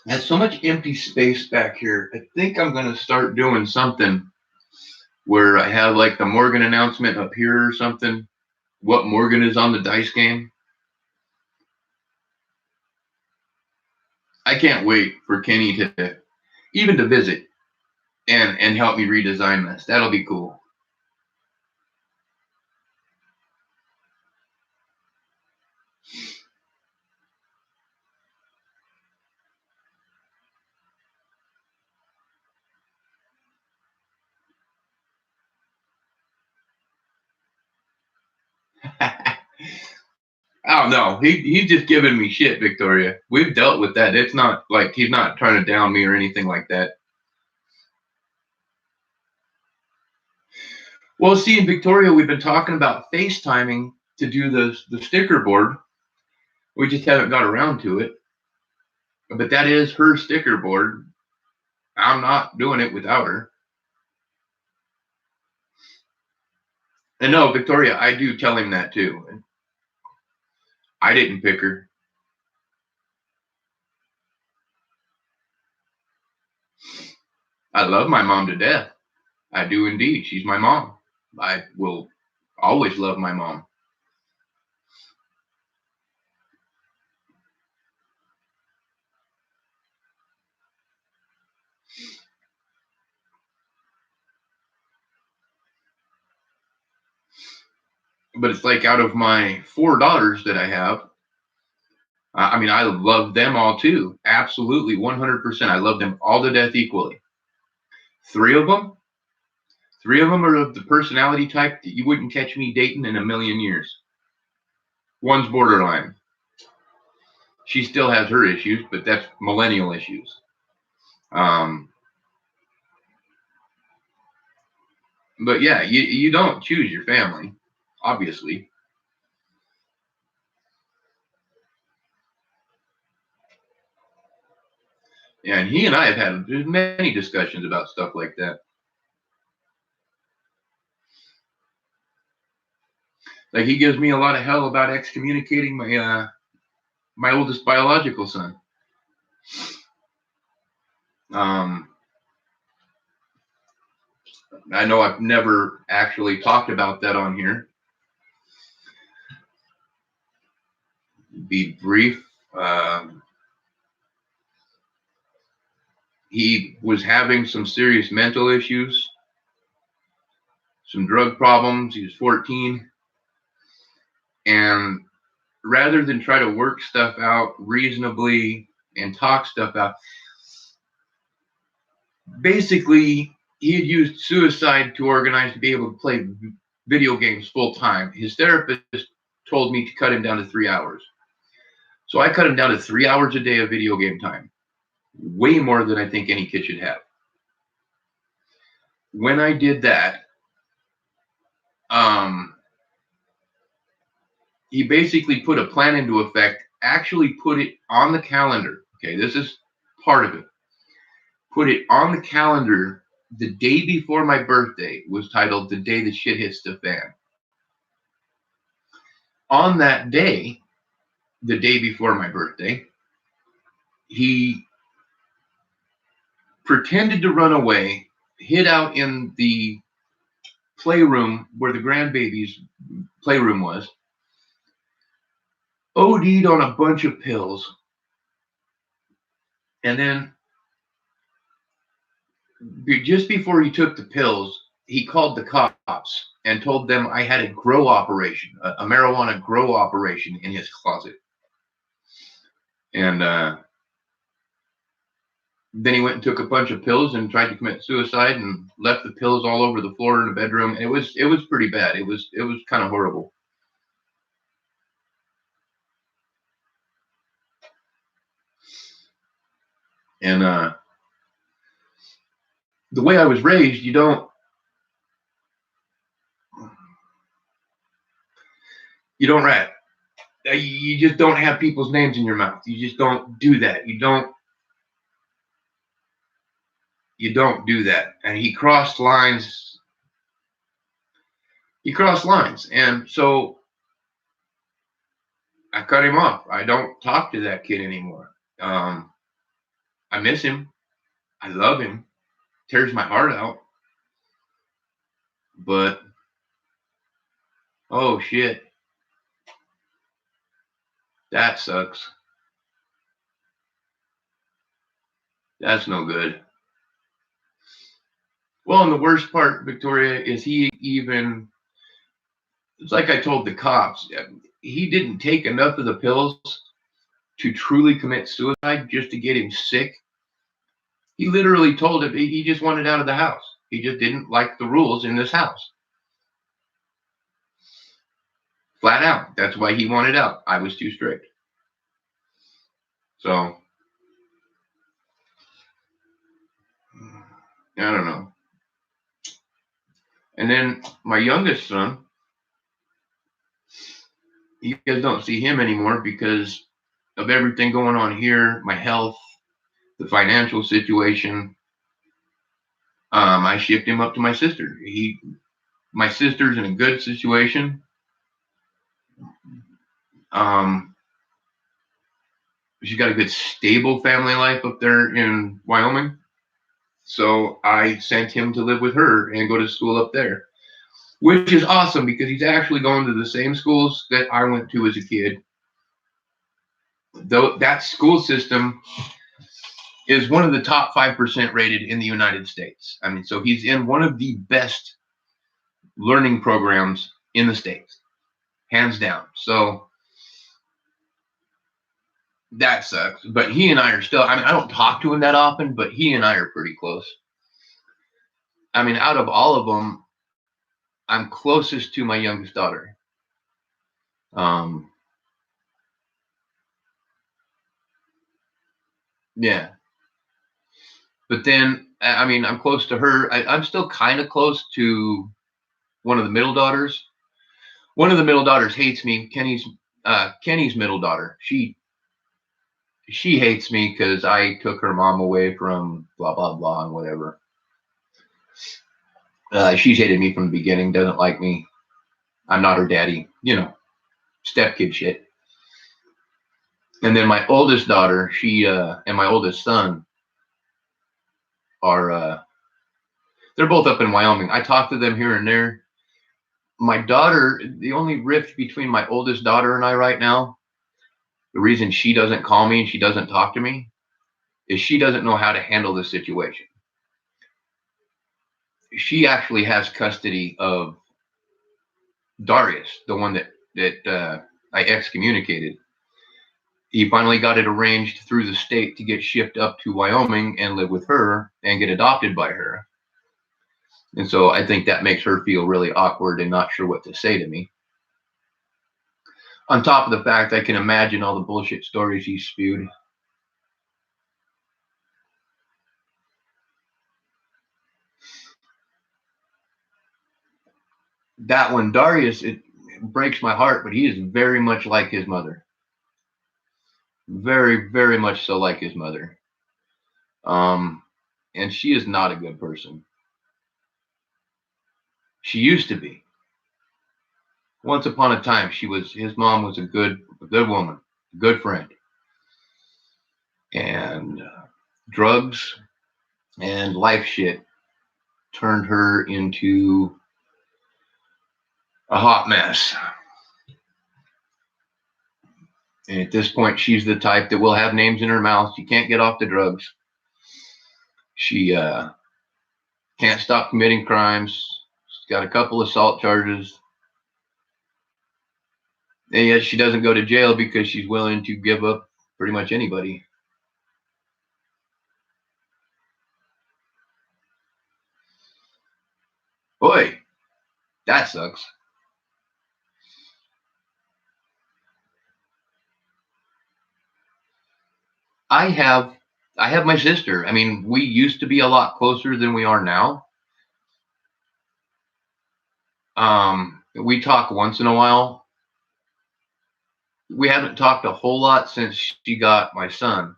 There's so much empty space back here. I think I'm going to start doing something where I have like the Morgan announcement up here or something. What Morgan is on the dice game. I can't wait for Kenny to even to visit and help me redesign this. That'll be cool. Oh no, he's just giving me shit, Victoria. We've dealt with that. It's not like he's not trying to down me or anything like that. Well, see, in Victoria, we've been talking about FaceTiming to do the sticker board. We just haven't got around to it. But that is her sticker board. I'm not doing it without her. And no, Victoria, I do tell him that too. I didn't pick her. I love my mom to death. I do indeed. She's my mom. I will always love my mom. But it's like out of my 4 daughters that I have, I mean, I love them all too. Absolutely, 100%. I love them all to death equally. Three of them are of the personality type that you wouldn't catch me dating in a million years. One's borderline. She still has her issues, but that's millennial issues. But yeah, you don't choose your family, obviously. Yeah, and he and I have had many discussions about stuff like that. Like he gives me a lot of hell about excommunicating my oldest biological son. I know I've never actually talked about that on here. Be brief. He was having some serious mental issues, some drug problems. He was 14. And rather than try to work stuff out reasonably and talk stuff out, basically he had used suicide to organize to be able to play video games full time. His therapist told me to cut him down to 3 hours. So I cut him down to 3 hours a day of video game time, way more than I think any kid should have. When I did that, he basically put a plan into effect, actually put it on the calendar. Okay, this is part of it. Put it on the calendar the day before my birthday, was titled The Day the Shit Hits the Fan. On that day, the day before my birthday, he pretended to run away, hid out in the playroom where the grandbaby's playroom was, OD'd on a bunch of pills, and then just before he took the pills, he called the cops and told them I had a grow operation, a marijuana grow operation in his closet. And then he went and took a bunch of pills and tried to commit suicide and left the pills all over the floor in the bedroom. It was pretty bad. It was kind of horrible. And the way I was raised, you don't rat. You just don't have people's names in your mouth. You just don't do that. You don't do that. And he crossed lines. And so I cut him off. I don't talk to that kid anymore. I miss him. I love him. Tears my heart out. But oh shit, that sucks. That's no good. Well, and the worst part, Victoria, is it's like I told the cops, he didn't take enough of the pills to truly commit suicide just to get him sick. He literally told him he just wanted out of the house. He just didn't like the rules in this house. Flat out. That's why he wanted out. I was too strict. So, I don't know. And then my youngest son, you guys don't see him anymore because of everything going on here, my health, the financial situation. I shipped him up to my sister. My sister's in a good situation. She's got a good stable family life up there in Wyoming. So I sent him to live with her and go to school up there, which is awesome because he's actually going to the same schools that I went to as a kid. Though that school system is one of the top 5% rated in the United States. I mean, so he's in one of the best learning programs in the States, hands down. So that sucks. But he and I are still, I mean, I don't talk to him that often, but he and I are pretty close. I mean, out of all of them, I'm closest to my youngest daughter. Yeah. But then, I mean, I'm close to her. I'm still kind of close to one of the middle daughters. One of the middle daughters hates me. Kenny's middle daughter. She hates me because I took her mom away from blah, blah, blah, and whatever. She's hated me from the beginning, doesn't like me. I'm not her daddy, stepkid shit. And then my oldest daughter, and my oldest son are, they're both up in Wyoming. I talk to them here and there. My daughter, the only rift between my oldest daughter and I right now, the reason she doesn't call me and she doesn't talk to me is she doesn't know how to handle the situation. She actually has custody of Darius, the one that I excommunicated. He finally got it arranged through the state to get shipped up to Wyoming and live with her and get adopted by her. And so I think that makes her feel really awkward and not sure what to say to me. On top of the fact, I can imagine all the bullshit stories he spewed. That one, Darius, it breaks my heart, but he is very much like his mother. Very, very much so like his mother. And she is not a good person. She used to be. Once upon a time, his mom was a good woman, a good friend. And drugs and life shit turned her into a hot mess. And at this point, she's the type that will have names in her mouth. She can't get off the drugs. She can't stop committing crimes. She's got a couple assault charges. And yet she doesn't go to jail because she's willing to give up pretty much anybody. Boy, that sucks. I have my sister. I mean, we used to be a lot closer than we are now. We talk once in a while. We haven't talked a whole lot since she got my son.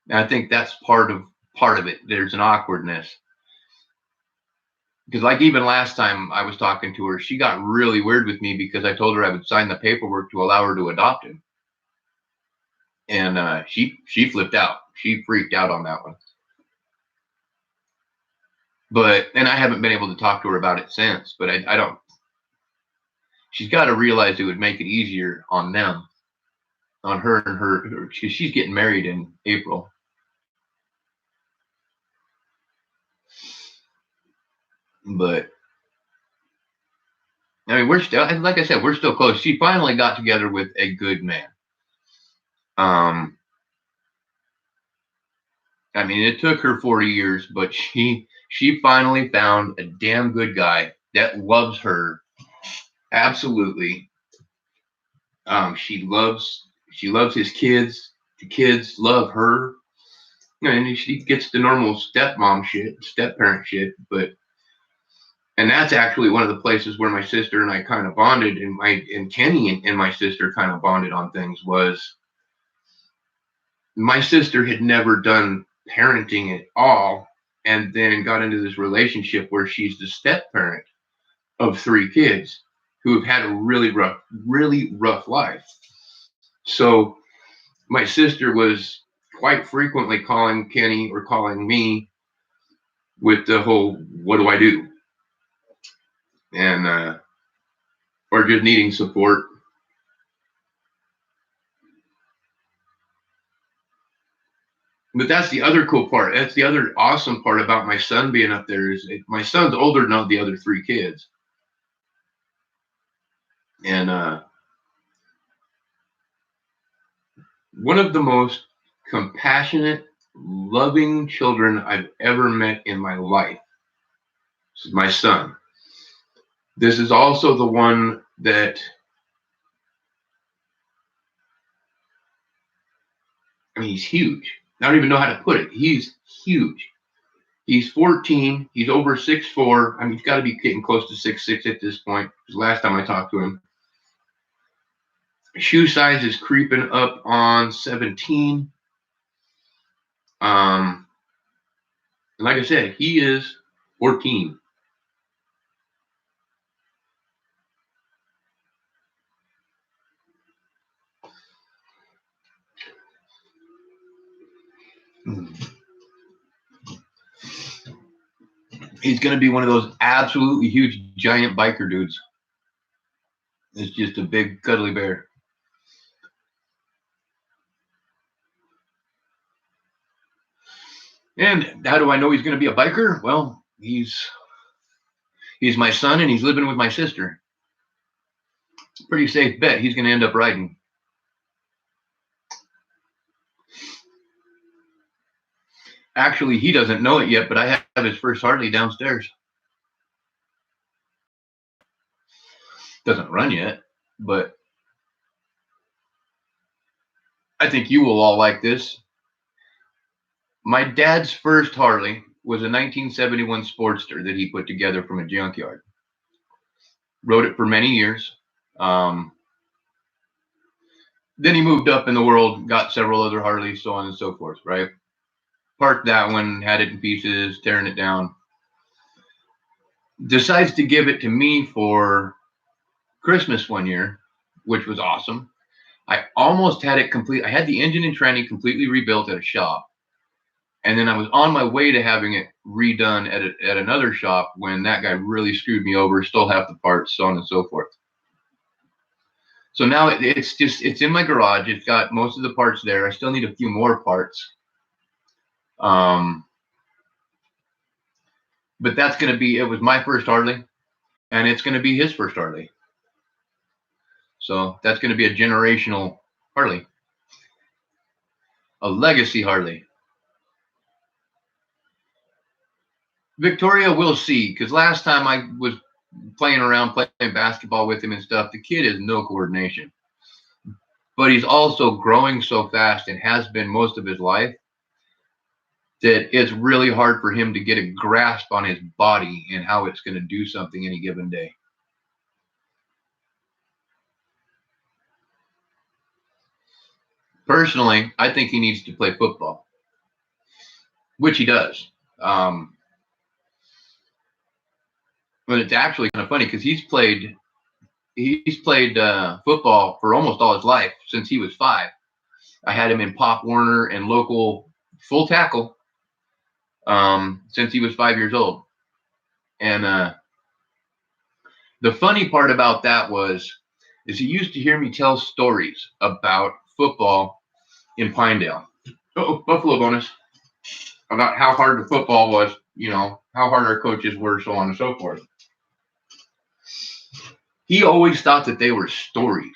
And I think that's part of it. There's an awkwardness. Because like even last time I was talking to her, she got really weird with me because I told her I would sign the paperwork to allow her to adopt him. And she flipped out. She freaked out on that one. And I haven't been able to talk to her about it since, but I don't, she's got to realize it would make it easier on them, on her and her, because she's getting married in April. But I mean, we're still, like I said, we're still close. She finally got together with a good man. I mean, it took her 40 years, but she finally found a damn good guy that loves her. Absolutely. She loves his kids. The kids love her. And she gets the normal stepmom shit, step parent shit, and that's actually one of the places where my sister and I kind of bonded, and Kenny and my sister kind of bonded on things. Was my sister had never done parenting at all, and then got into this relationship where she's the step parent of 3 kids who have had a really rough life. So my sister was quite frequently calling Kenny or calling me with the whole, what do I do? And or just needing support. But that's the other cool part. That's the other awesome part about my son being up there is my son's older than all the other 3 kids. And one of the most compassionate, loving children I've ever met in my life. This is my son. This is also the one that, I mean, he's huge. I don't even know how to put it. He's huge. He's 14. He's over 6'4". I mean, he's got to be getting close to 6'6" at this point. Because last time I talked to him, shoe size is creeping up on 17. And like I said, he is 14. He's going to be one of those absolutely huge, giant biker dudes. It's just a big, cuddly bear. And how do I know he's going to be a biker? Well, he's my son and he's living with my sister. Pretty safe bet he's going to end up riding. Actually, he doesn't know it yet, but I have his first Harley downstairs. Doesn't run yet, but I think you will all like this. My dad's first Harley was a 1971 Sportster that he put together from a junkyard. Rode it for many years. Then he moved up in the world, got several other Harleys, so on and so forth, right? Parked that one, had it in pieces, tearing it down. Decides to give it to me for Christmas one year, which was awesome. I almost had it complete. I had the engine and tranny completely rebuilt at a shop. And then I was on my way to having it redone at another shop when that guy really screwed me over, stole half the parts, so on and so forth. So now it's in my garage. It's got most of the parts there. I still need a few more parts. But that's going to be, it was my first Harley and it's going to be his first Harley. So that's going to be a generational Harley, a legacy Harley. Victoria, we'll see, because last time I was playing around, playing basketball with him and stuff, the kid has no coordination. But he's also growing so fast and has been most of his life that it's really hard for him to get a grasp on his body and how it's going to do something any given day. Personally, I think he needs to play football, which he does. But it's actually kind of funny because he's played football for almost all his life since he was 5. I had him in Pop Warner and local full tackle since he was 5 years old. And the funny part about that is he used to hear me tell stories about football in Pinedale. Oh, Buffalo bonus. About how hard the football was, how hard our coaches were, so on and so forth. He always thought that they were stories.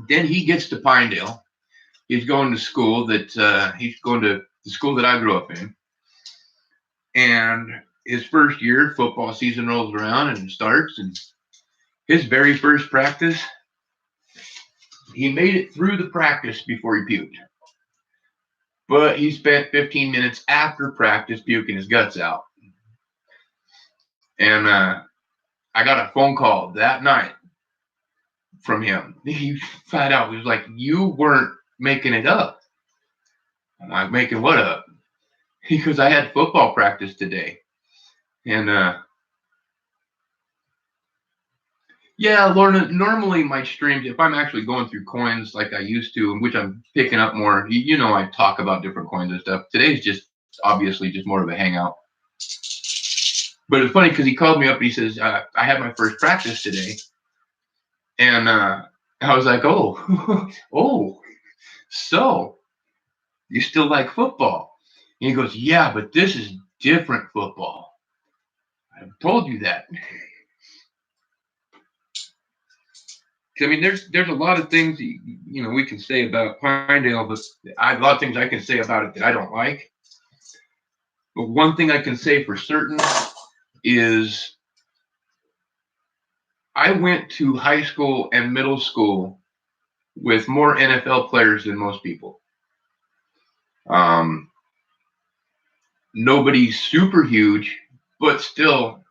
Then he gets to Pinedale. He's going to school the school that I grew up in. And his first year, football season rolls around and starts. And his very first practice, he made it through the practice before he puked. But he spent 15 minutes after practice puking his guts out. And I got a phone call that night from him. He flat out was like, "You weren't making it up." I'm like, "Making what up?" He goes, "I had football practice today." And yeah, Lorna, normally my streams, if I'm actually going through coins like I used to, which I'm picking up more, I talk about different coins and stuff. Today's just obviously just more of a hangout. But it's funny because he called me up and he says, "I had my first practice today." And I was like, "Oh, oh, so you still like football?" And he goes, "Yeah, but this is different football." I told you that. I mean, there's a lot of things we can say about Pinedale, but a lot of things I can say about it that I don't like. But one thing I can say for certain is I went to high school and middle school with more NFL players than most people. Nobody's super huge, but still,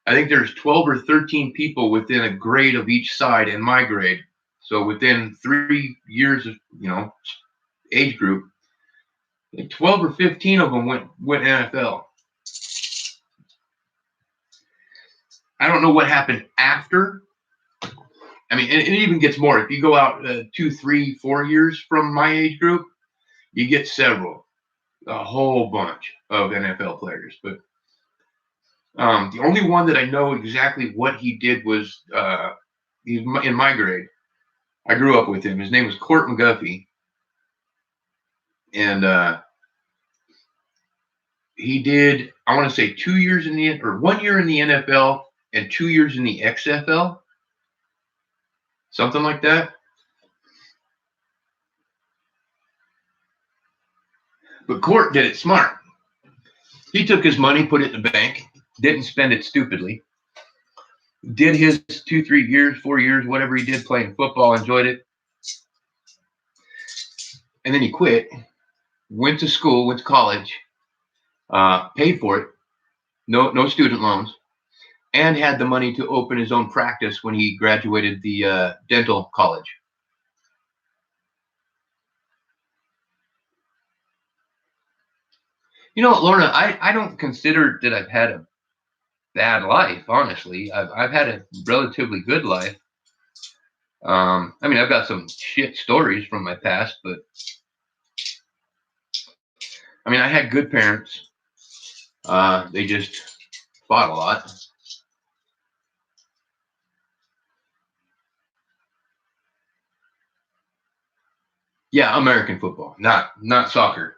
I think there's 12 or 13 people within a grade of each side in my grade. So within 3 years of, age group, 12 or 15 of them went NFL. I don't know what happened after. I mean, it even gets more. If you go out 2, 3, 4 years from my age group, you get a whole bunch of NFL players. But the only one that I know exactly what he did was he's in my grade. I grew up with him. His name was Court McGuffey. And he did, I want to say 2 years in the, or 1 year in the NFL and 2 years in the XFL, something like that. But Court did it smart. He took his money, put it in the bank, didn't spend it stupidly. Did his 2, 3 years, 4 years, whatever he did playing football, enjoyed it. And then he quit, went to school, went to college, paid for it, no student loans, and had the money to open his own practice when he graduated the dental college. You know, Lorna, I don't consider that I've had a bad life, honestly. I've had a relatively good life. I mean, I've got some shit stories from my past, but I mean, I had good parents. They just fought a lot. Yeah, American football, not soccer.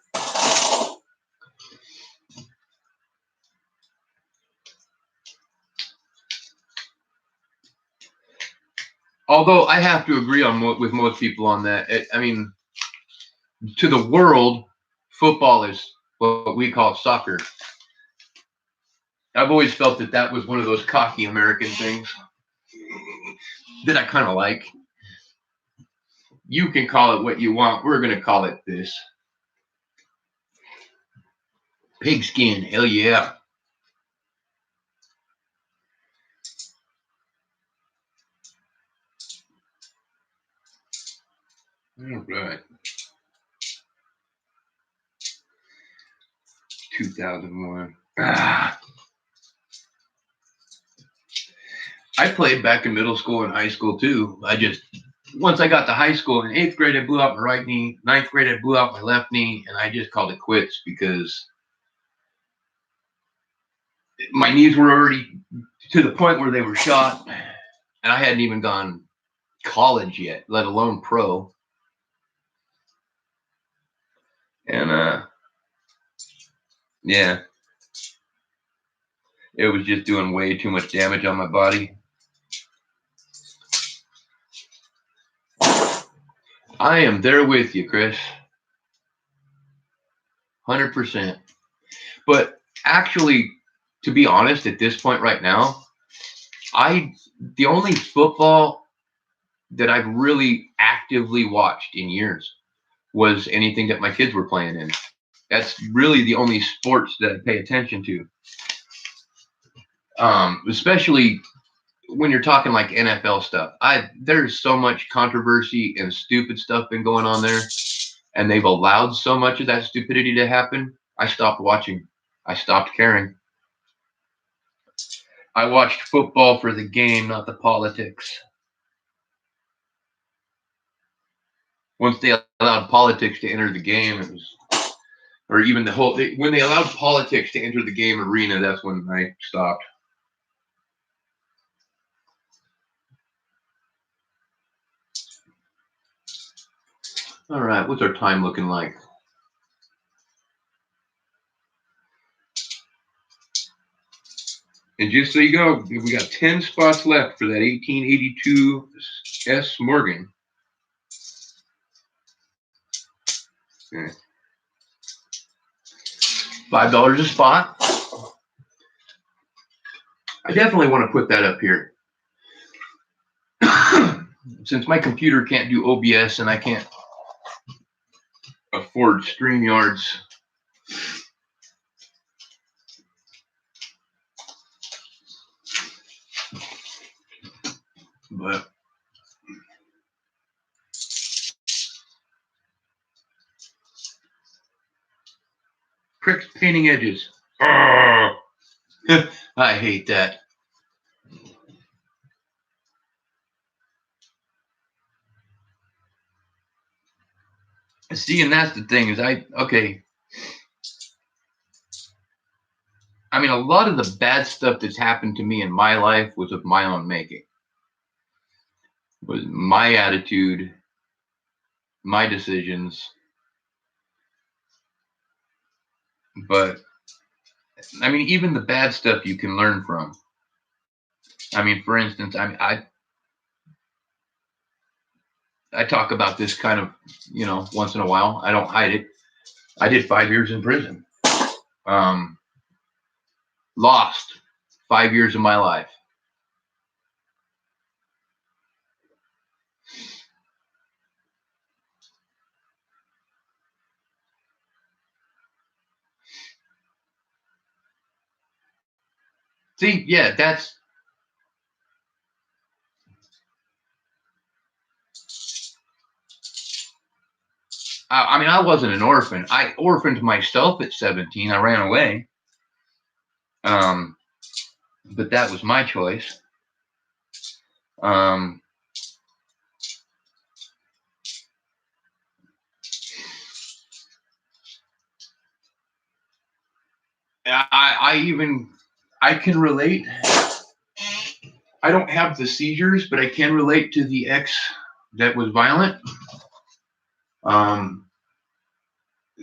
Although I have to agree with most people on that. I mean, to the world, football is what we call soccer. I've always felt that that was one of those cocky American things that I kind of like. You can call it what you want. We're going to call it this. Pigskin, hell yeah. All right. 2001. I played back in middle school and high school too. Once I got to high school in 8th grade, I blew out my right knee. 9th grade, I blew out my left knee, and I just called it quits because my knees were already to the point where they were shot, and I hadn't even gone college yet, let alone pro. And yeah, it was just doing way too much damage on my body. I am there with you, Chris. 100%. But actually, to be honest, at this point right now, the only football that I've really actively watched in years was anything that my kids were playing in. That's really the only sports that I pay attention to. Especially when you're talking like NFL stuff. There's so much controversy and stupid stuff been going on there, and they've allowed so much of that stupidity to happen. I stopped watching. I stopped caring. I watched football for the game, not the politics. Once they allowed politics to enter the game, it was, or even when they allowed politics to enter the game arena, that's when I stopped. All right, what's our time looking like? And just so you go, we got 10 spots left for that 1882 S. Morgan. Okay. $5 a spot. I definitely want to put that up here. Since my computer can't do OBS and I can't afford StreamYards, but pricks painting edges. I hate that. See, and that's the thing is okay. I mean, a lot of the bad stuff that's happened to me in my life was of my own making. It was my attitude, my decisions. But I mean, even the bad stuff you can learn from. I mean, for instance, I talk about this kind of, once in a while. I don't hide it. I did 5 years in prison. Lost 5 years of my life. See, yeah, that's. I mean, I wasn't an orphan. I orphaned myself at 17. I ran away. But that was my choice. Um, I can relate. I don't have the seizures, but I can relate to the ex that was violent.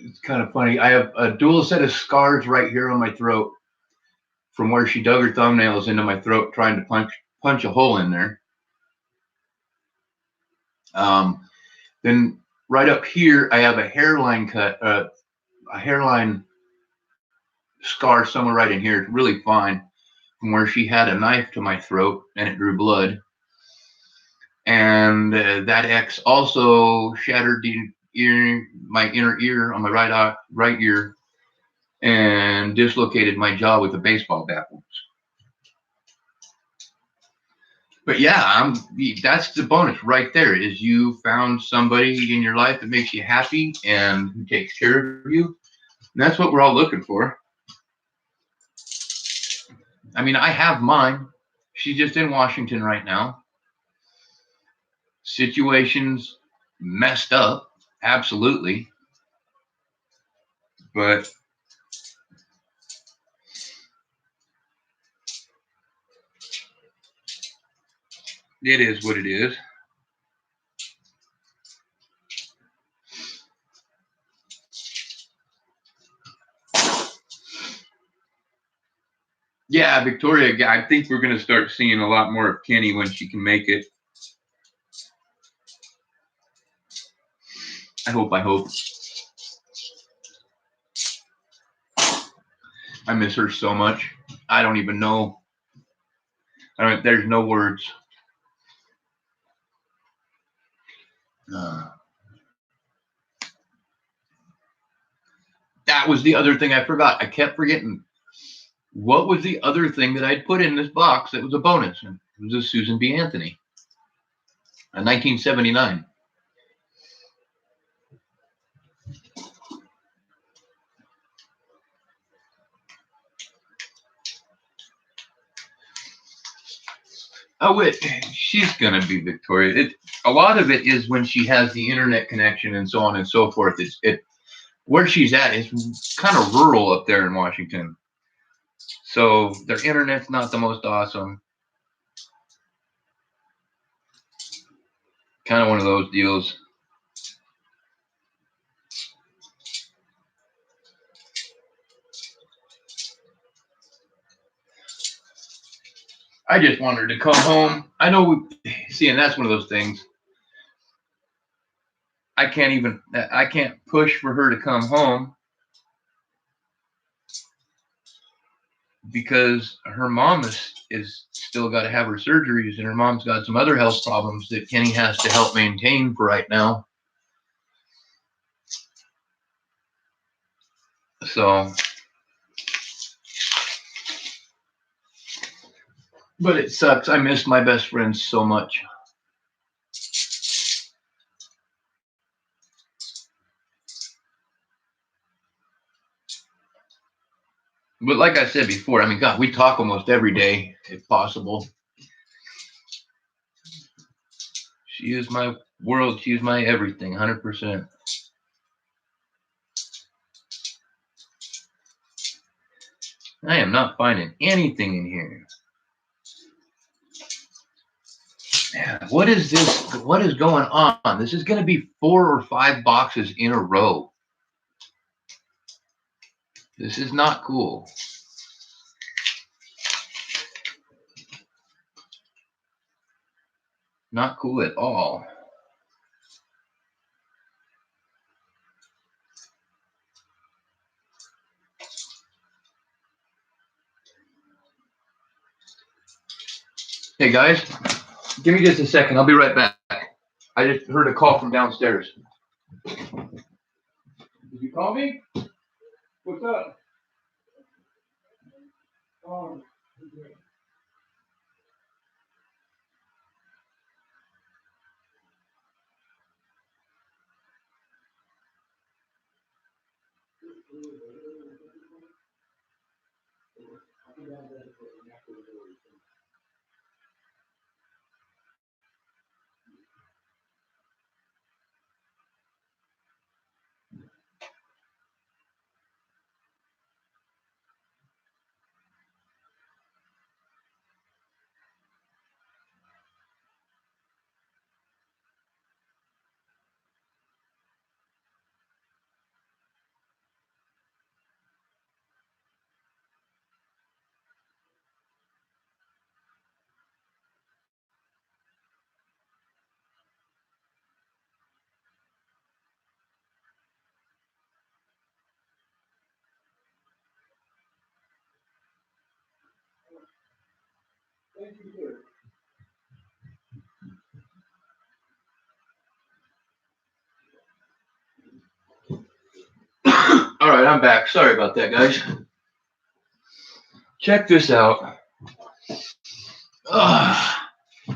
It's kind of funny. I have a dual set of scars right here on my throat from where she dug her thumbnails into my throat trying to punch a hole in there. Then right up here, I have a hairline cut, a hairline scar somewhere right in here. It's really fine, from where she had a knife to my throat and it drew blood. And that ex also shattered my inner ear on my right ear, and dislocated my jaw with a baseball bat once. But yeah, that's the bonus right there, is you found somebody in your life that makes you happy and who takes care of you. And that's what we're all looking for. I mean, I have mine. She's just in Washington right now. Situations messed up, absolutely. But it is what it is. Yeah, Victoria, I think we're going to start seeing a lot more of Kenny when she can make it. I hope. I miss her so much. I don't even know. There's no words. That was the other thing I forgot. I kept forgetting. What was the other thing that I'd put in this box that was a bonus? And it was a Susan B. Anthony, a 1979. Oh, she's gonna be Victoria. A lot of it is when she has the internet connection and so on and so forth. Where she's at is kind of rural up there in Washington, so their internet's not the most awesome. Kind of one of those deals. I just want her to come home. I know. And that's one of those things. I can't push for her to come home because her mom is still got to have her surgeries, and her mom's got some other health problems that Kenny has to help maintain for right now. So, but it sucks. I miss my best friend so much. But like I said before, I mean, God, we talk almost every day, if possible. She is my world. She is my everything, 100%. I am not finding anything in here. Man, what is this? What is going on? This is going to be 4 or 5 boxes in a row. This is not cool. Not cool at all. Hey guys, give me just a second. I'll be right back. I just heard a call from downstairs. Did you call me? What's up? Oh, okay. Thank you, sir. All right, I'm back. Sorry about that, guys. Check this out.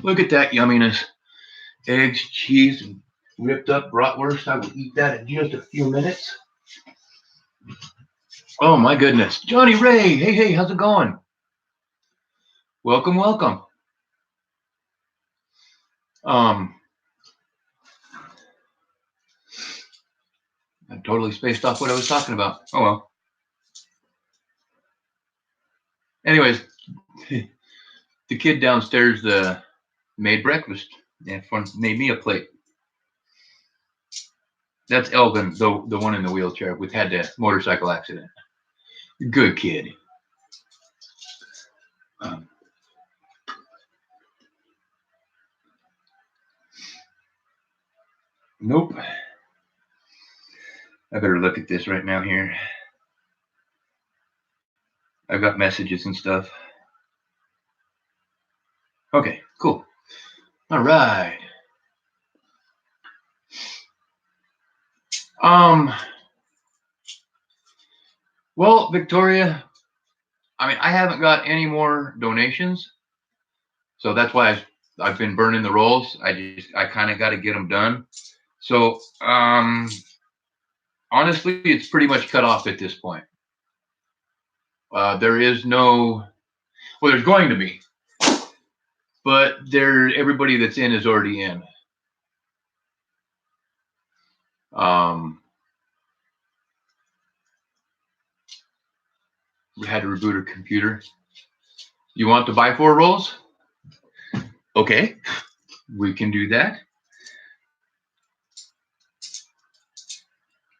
Look at that yumminess. Eggs, cheese, and whipped up bratwurst. I will eat that in just a few minutes. Oh my goodness. Johnny Ray. Hey, hey, how's it going? Welcome, welcome. I totally spaced off what I was talking about. Oh well. Anyways, the kid downstairs made breakfast and made me a plate. That's Elvin, the one in the wheelchair with had the motorcycle accident. Good kid. Nope. I better look at this right now here. I've got messages and stuff. Okay, cool. All right. Well, Victoria, I mean, I haven't got any more donations, so that's why I've been burning the rolls. I kind of got to get them done. So, honestly, it's pretty much cut off at this point. There is no, well, there's going to be, but everybody that's in is already in. We had to reboot her computer. You want to buy 4 rolls? Okay, we can do that.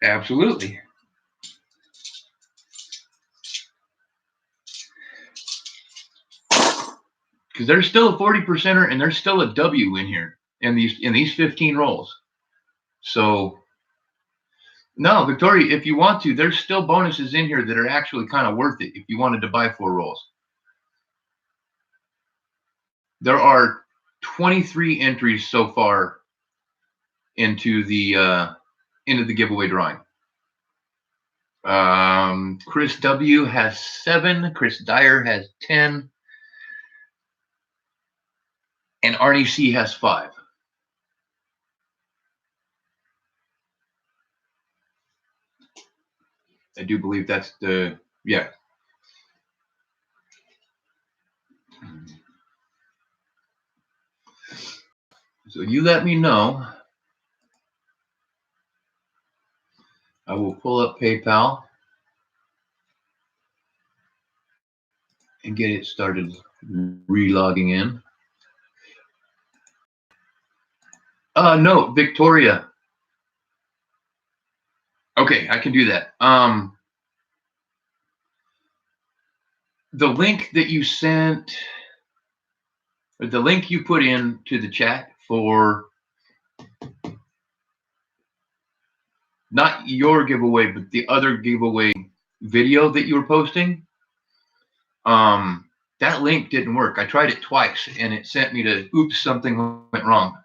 Absolutely. Because there's still a 40%er and there's still a W in here in these 15 rolls. So no, Victoria, if you want to, there's still bonuses in here that are actually kind of worth it if you wanted to buy 4 rolls. There are 23 entries so far into the giveaway drawing. Chris W has 7, Chris Dyer has 10, and Arnie C has 5. I do believe that's the, yeah. So you let me know. I will pull up PayPal and get it started re-logging in. No, Victoria. Okay, I can do that. The link that you sent, or the link you put in to the chat for not your giveaway, but the other giveaway video that you were posting. That link didn't work. I tried it twice and it sent me to, oops, something went wrong.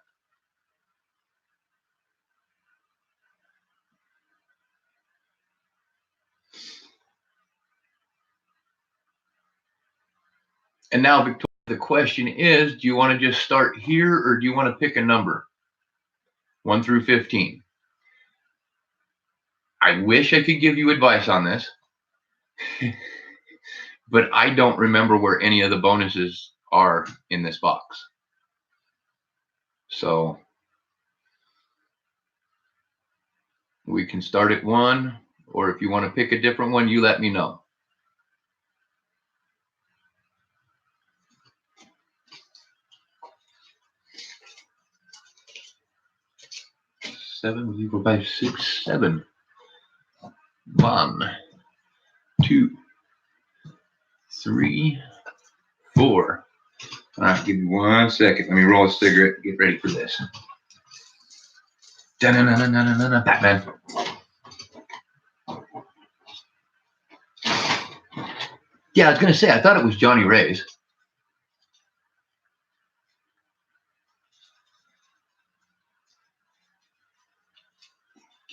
And now, Victoria, the question is, do you want to just start here or do you want to pick a number? 1 through 15. I wish I could give you advice on this, but I don't remember where any of the bonuses are in this box. So we can start at 1, or if you want to pick a different one, you let me know. Seven, we go by 6, 7. 1, 2, 3, 4. All right, give me 1 second. Let me roll a cigarette and get ready for this. Da-na-na-na-na-na-na, Batman. Yeah, I was going to say, I thought it was Johnny Ray's.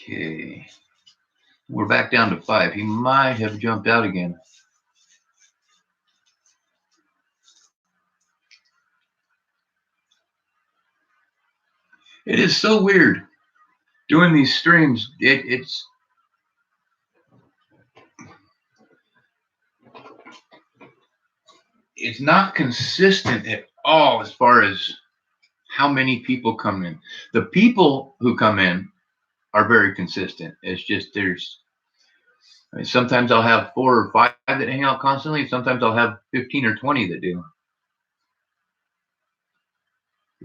Okay. We're back down to 5. He might have jumped out again. It is so weird doing these streams. It's not consistent at all as far as how many people come in. The people who come in are very consistent. It's just I mean, sometimes I'll have 4 or 5 that hang out constantly. Sometimes I'll have 15 or 20 that do.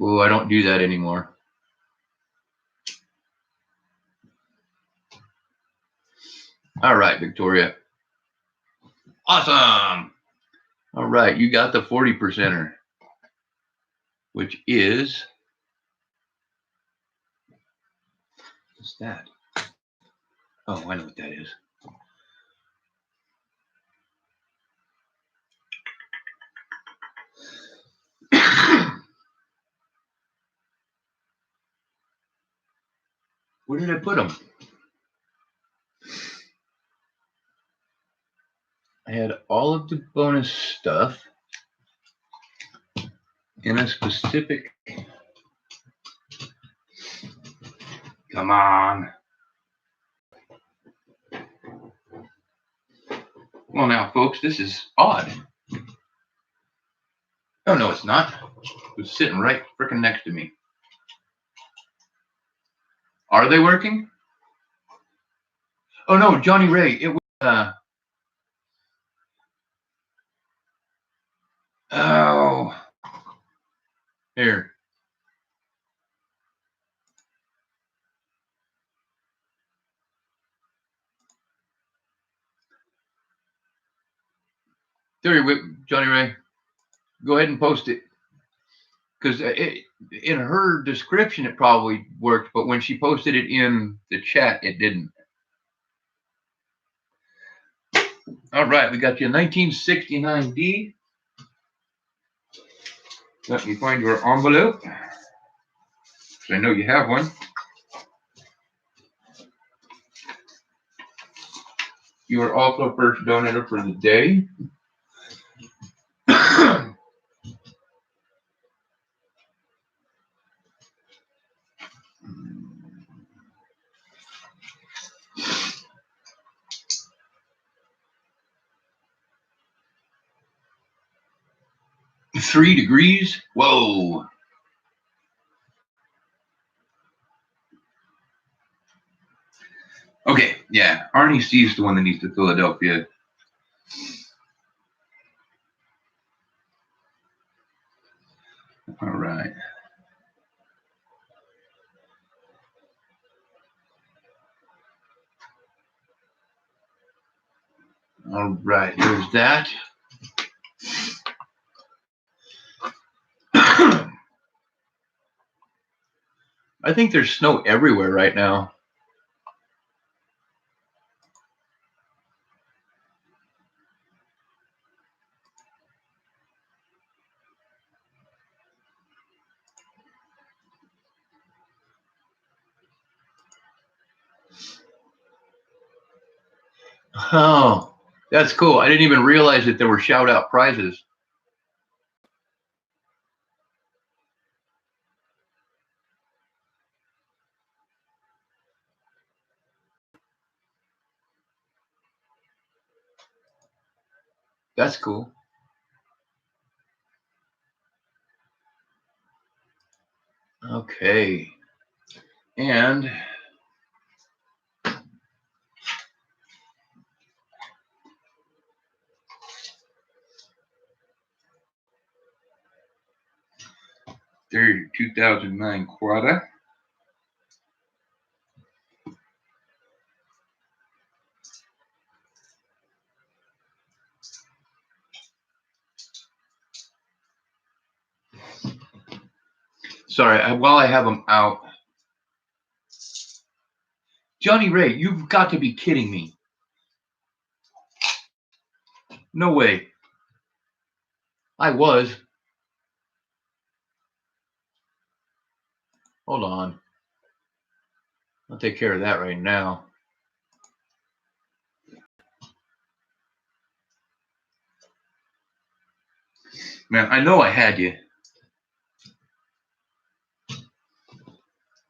Oh, I don't do that anymore. All right, Victoria. Awesome. All right, you got the 40%er, which is, what's that? Oh, I know what that is. Where did I put them? I had all of the bonus stuff in a specific. Come on. Well, now, folks, this is odd. Oh, no, it's not. It was sitting right freaking next to me. Are they working? Oh, no, Johnny Ray. It was, oh. Here. There you go, Johnny Ray. Go ahead and post it. Because in her description, it probably worked, but when she posted it in the chat, it didn't. All right, we got you a 1969D. Let me find your envelope, because I know you have one. You are also first donator for the day. Three degrees. Whoa. Okay, yeah. Arnie C's the one that needs to Philadelphia. All right. All right, there's that. I think there's snow everywhere right now. Oh, that's cool. I didn't even realize that there were shout out prizes. That's cool. Okay. And there's your 2009 Quada. Sorry, while I have them out. Johnny Ray, you've got to be kidding me. No way. I was. Hold on. I'll take care of that right now. Man, I know I had you.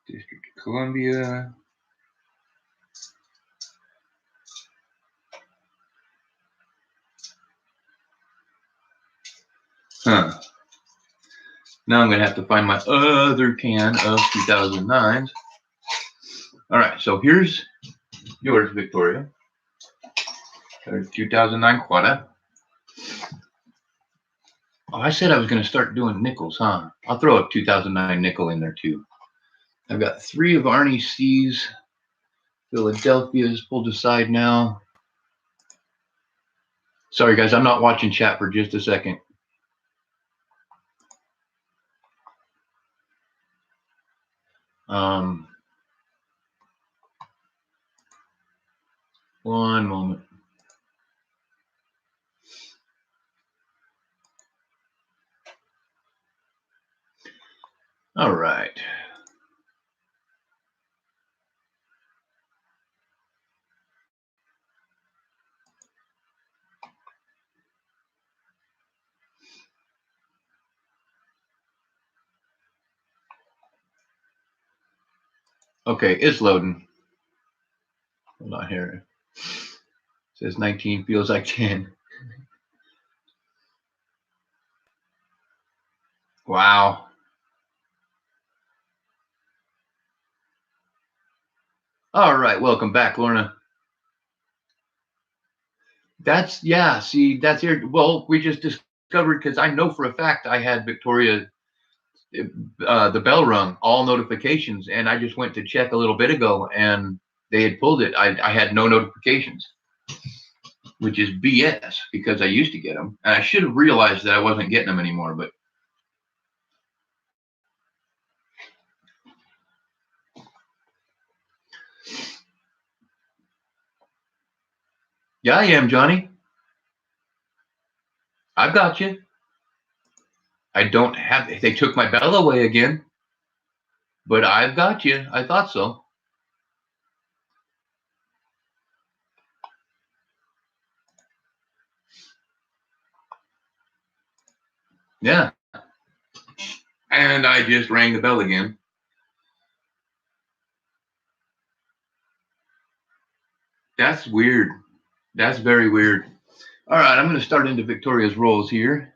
District of Columbia. Huh. Now I'm going to have to find my other can of 2009s. All right, so here's yours, Victoria. There's 2009 Quada. Oh, I said I was going to start doing nickels, huh? I'll throw a 2009 nickel in there too. I've got 3 of Arnie C's. Philadelphia's pulled aside now. Sorry, guys, I'm not watching chat for just a second. One moment. All right. Okay, it's loading. Hold on here. It says 19 feels like 10. Wow. All right, welcome back, Lorna. That's, yeah, see, that's here. Well, we just discovered, because I know for a fact I had Victoria, the bell rung, all notifications, and I just went to check a little bit ago, and they had pulled it. I had no notifications, which is BS, because I used to get them, and I should have realized that I wasn't getting them anymore, but yeah, I am, Johnny. I've got you. I don't have, they took my bell away again, but I've got you. I thought so. Yeah. And I just rang the bell again. That's weird. That's very weird. All right, I'm going to start into Victoria's rolls here.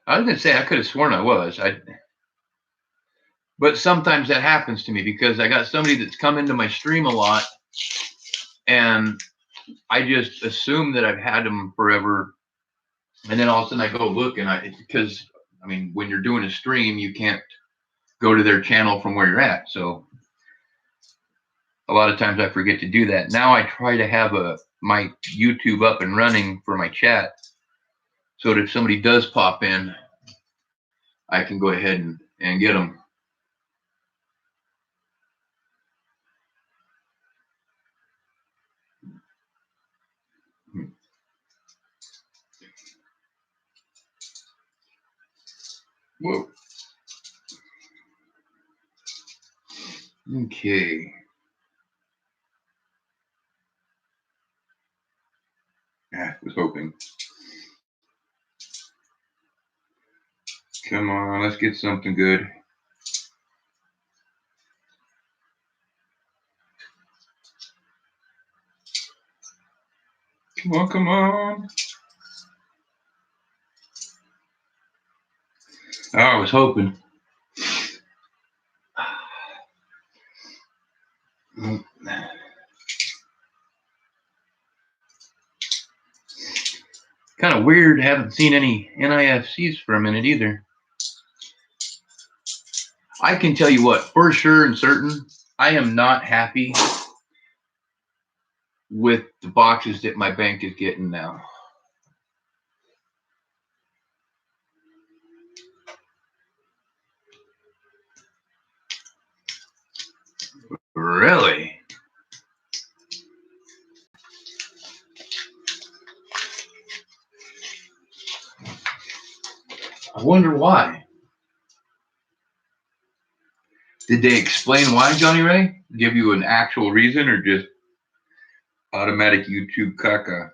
I was going to say I could have sworn I was. But sometimes that happens to me because I got somebody that's come into my stream a lot, and I just assume that I've had them forever, and then all of a sudden I go look, and because I mean, when you're doing a stream, you can't go to their channel from where you're at, so a lot of times I forget to do that. Now I try to have my YouTube up and running for my chat, so that if somebody does pop in, I can go ahead and get them. Whoa. Okay. I was hoping. Come on, let's get something good. Come on, come on. Oh, I was hoping. Kind of weird. Haven't seen any NIFCs for a minute either. I can tell you what, for sure and certain, I am not happy with the boxes that my bank is getting now. Really? I wonder why. Did they explain why, Johnny Ray? Give you an actual reason or just automatic YouTube caca?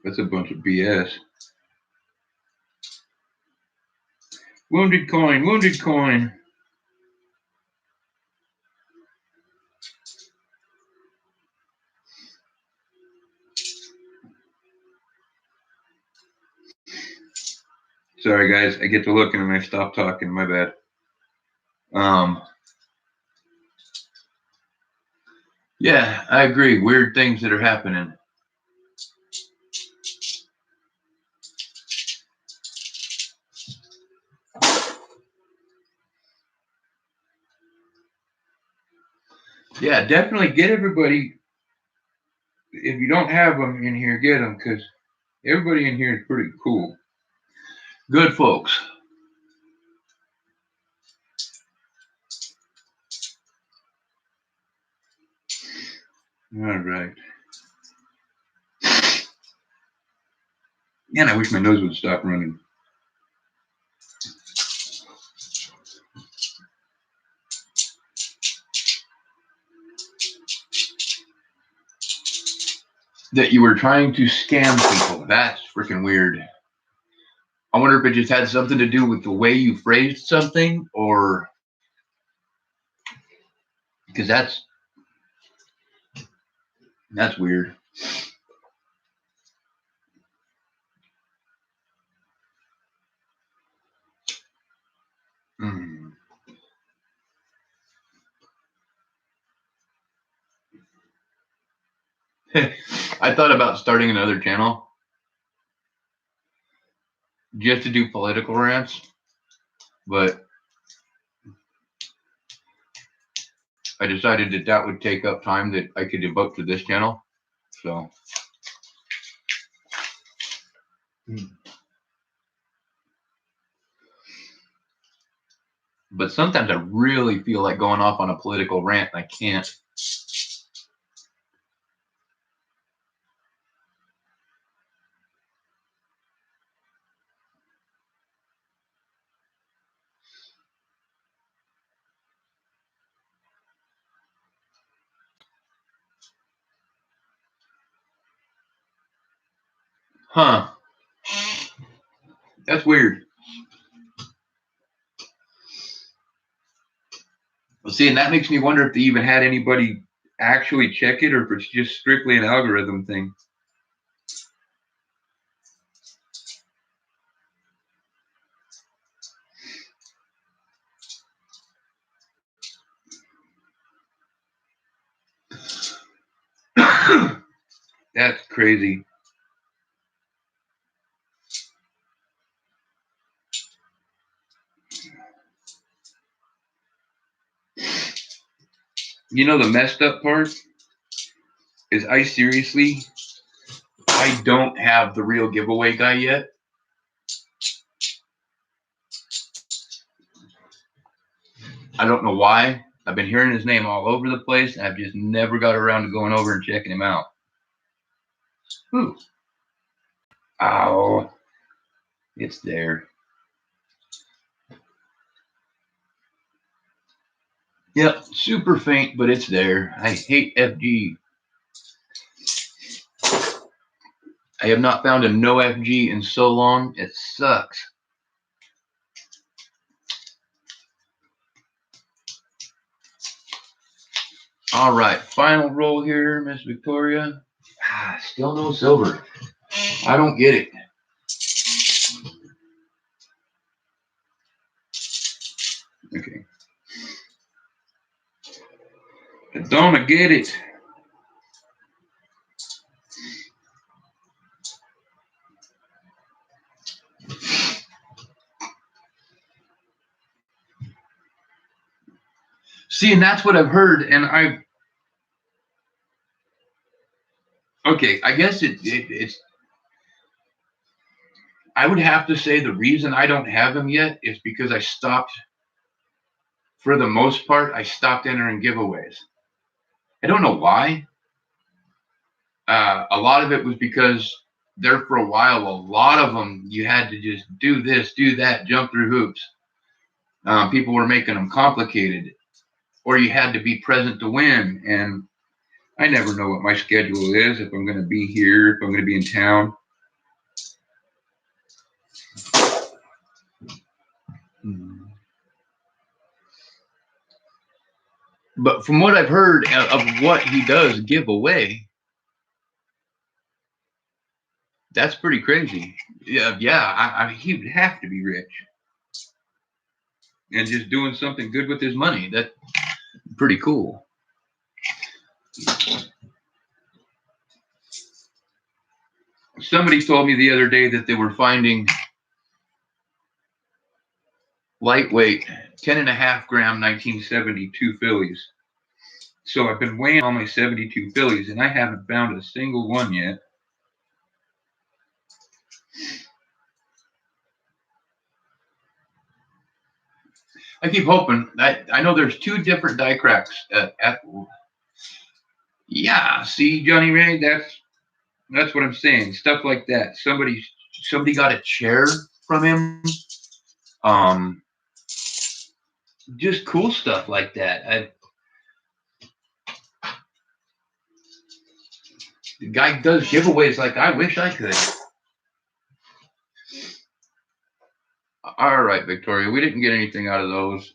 That's a bunch of BS. Wounded coin, wounded coin. Sorry guys, I get to looking and I stop talking, my bad. Yeah, I agree. Weird things that are happening. Yeah, definitely get everybody. If you don't have them in here, get them, because everybody in here is pretty cool. Good folks. All right. Man, I wish my nose would stop running. That you were trying to scam people. That's freaking weird. I wonder if it just had something to do with the way you phrased something, or because that's weird. Hmm. I thought about starting another channel just to do political rants, but I decided that that would take up time that I could devote to this channel. So, but sometimes I really feel like going off on a political rant and I can't. Huh. That's weird. Well, see, and that makes me wonder if they even had anybody actually check it or if it's just strictly an algorithm thing. That's crazy. You know, the messed up part is I don't have the real giveaway guy yet. I don't know why. I've been hearing his name all over the place, and I've just never got around to going over and checking him out. Ooh. Ow. It's there. Yep, super faint, but it's there. I hate FG. I have not found a no FG in so long. It sucks. All right, final roll here, Miss Victoria. Still no silver. I don't get it. Okay. I don't get it. See, and that's what I've heard, and okay, I guess it's, I would have to say the reason I don't have them yet is because I stopped, for the most part, I stopped entering giveaways. I don't know why. A lot of it was because there for a while, a lot of them, you had to just do this, do that, jump through hoops. People were making them complicated, or you had to be present to win. And I never know what my schedule is, if I'm going to be here, if I'm going to be in town. But from what I've heard of what he does give away, that's pretty crazy. Yeah, he would have to be rich. And just doing something good with his money. That's pretty cool. Somebody told me the other day that they were finding lightweight 10.5 gram 1972 fillies. So I've been weighing all my 72 fillies, and I haven't found a single one yet. I keep hoping. I know there's 2 different die cracks yeah, see, Johnny Ray, that's what I'm saying. Stuff like that. Somebody got a chair from him. Just cool stuff like that. The guy does giveaways like I wish I could. All right, Victoria, we didn't get anything out of those.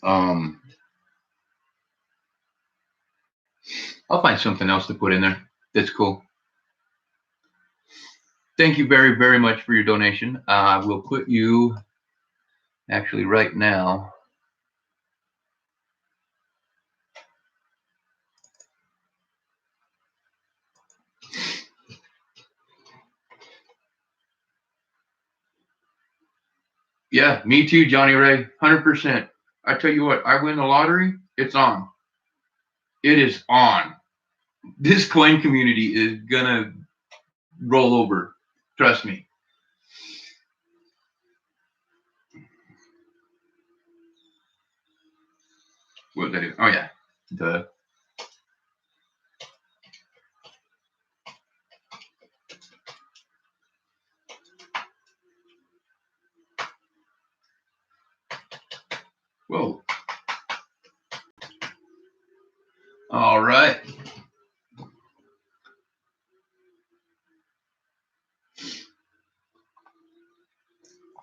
I'll find something else to put in there. That's cool. Thank you very, very much for your donation. We'll put you actually right now. Yeah, me too, Johnny Ray. 100%. I tell you what, I win the lottery, it's on. It is on. This coin community is gonna roll over. Trust me. What did I do? Oh yeah. Duh. Whoa. All right.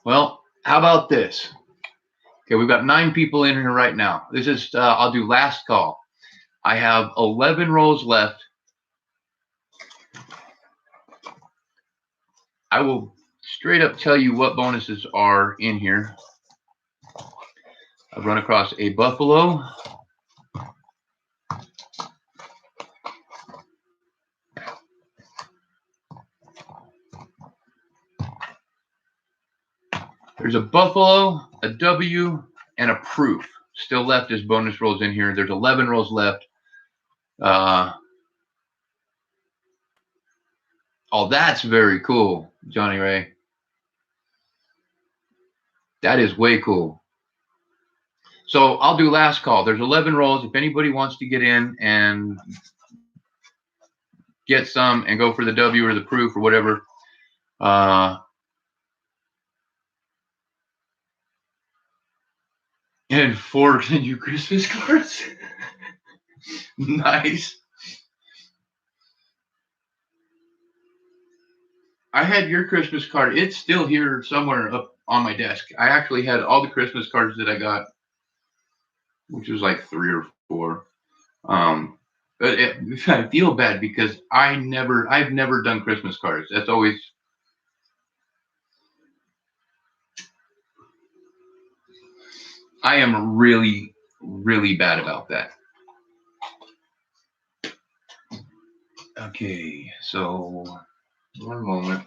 Well, how about this? Okay, we've got 9 people in here right now. This is, I'll do last call. I have 11 rolls left. I will straight up tell you what bonuses are in here. I've run across a buffalo. There's a buffalo, a W, and a proof still left as bonus rolls in here. There's 11 rolls left. Oh, that's very cool, Johnny Ray. That is way cool. So I'll do last call. There's 11 rolls. If anybody wants to get in and get some and go for the W or the proof or whatever, and 4 new Christmas cards. Nice. I had your Christmas card. It's still here somewhere up on my desk. I actually had all the Christmas cards that I got, which was like 3 or 4. But I feel bad because I've never done Christmas cards. That's always, I am really, really bad about that. Okay, so 1 moment.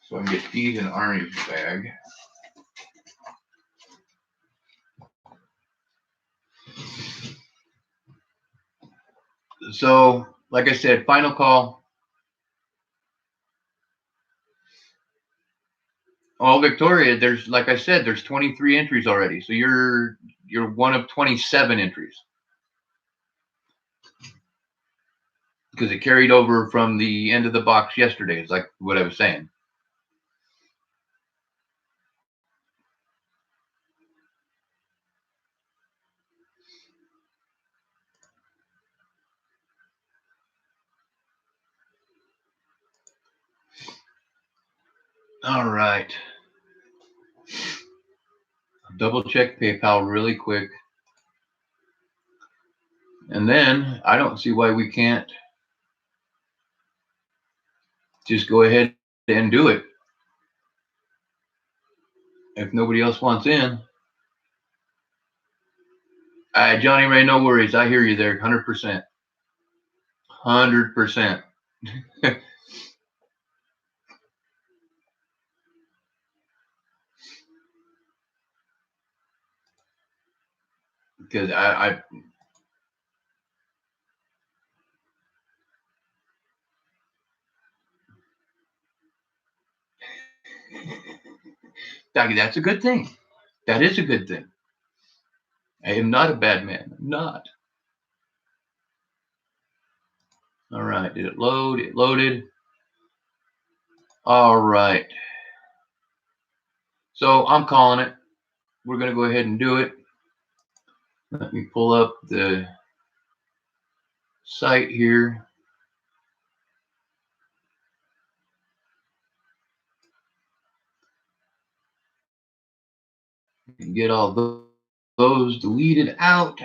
So I can get these in Arnie's bag. So, like I said, final call. Oh, Victoria, there's, like I said, there's 23 entries already. So you're one of 27 entries. Because it carried over from the end of the box yesterday. It's like what I was saying. All right. Double check PayPal really quick. And then I don't see why we can't just go ahead and do it. If nobody else wants in. Johnny Ray, no worries. I hear you there. 100%. 100%. Because I that's a good thing. That is a good thing. I am not a bad man. I'm not. All right. Did it load? It loaded. All right. So I'm calling it. We're going to go ahead and do it. Let me pull up the site here. And get all those deleted out.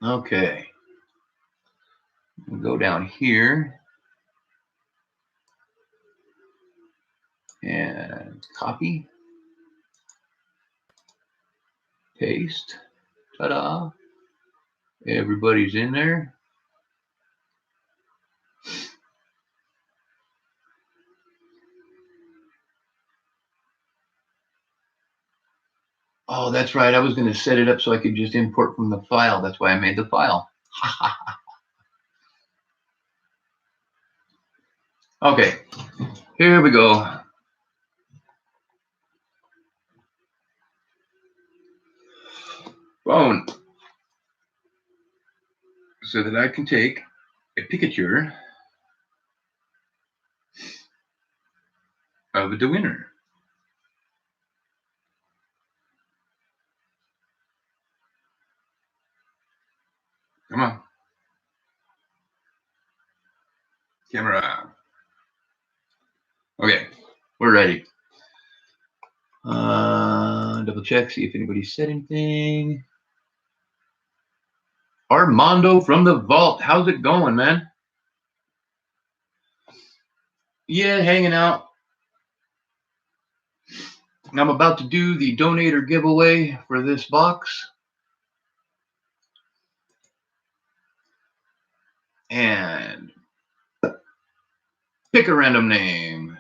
Okay. We'll go down here and copy, paste, ta-da. Everybody's in there. Oh, that's right. I was going to set it up so I could just import from the file. That's why I made the file. Okay, here we go. Phone. So that I can take a picture of the winner. Come on. Camera. Okay, we're ready. Double check, see if anybody said anything. Armando from the vault. How's it going, man? Yeah, hanging out. I'm about to do the donator giveaway for this box. And Pick a random name.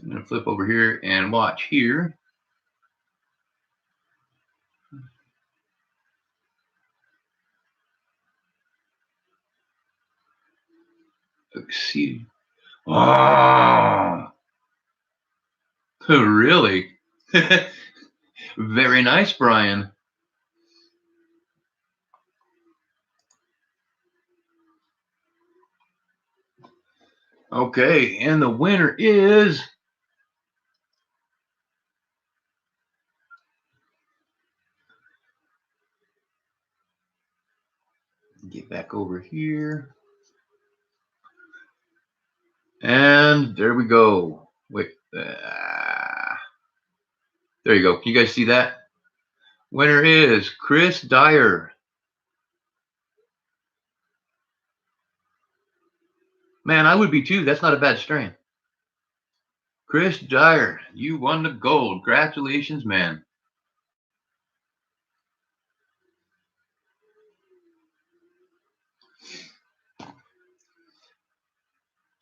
I'm going to flip over here and watch here. Exceed. Oh, really? Very nice, Brian. Okay, and the winner is get back over here. And there we go. Wait, there you go. Can you guys see that? Winner is Chris Dyer. Man, I would be too. That's not a bad strain. Chris Dyer, you won the gold. Congratulations, man.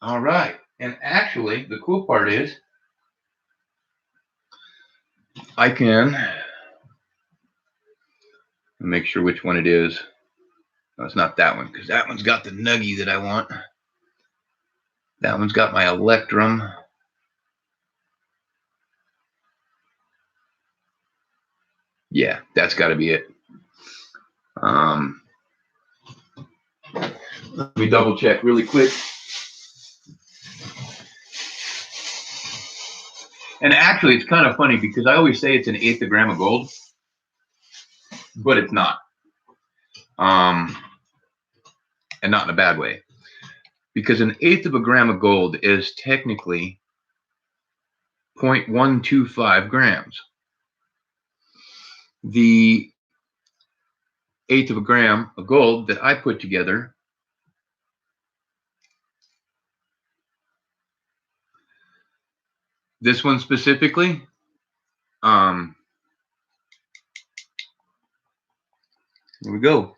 All right. And actually, the cool part is I can make sure which one it is. No, it's not that one, because that one's got the nuggie that I want. That one's got my Electrum. Yeah, that's got to be it. Let me double check really quick. And actually, it's kind of funny because I always say it's an eighth of a gram of gold, but it's not. And not in a bad way, because an eighth of a gram of gold is technically 0.125 grams. The eighth of a gram of gold that I put together this one specifically, here we go,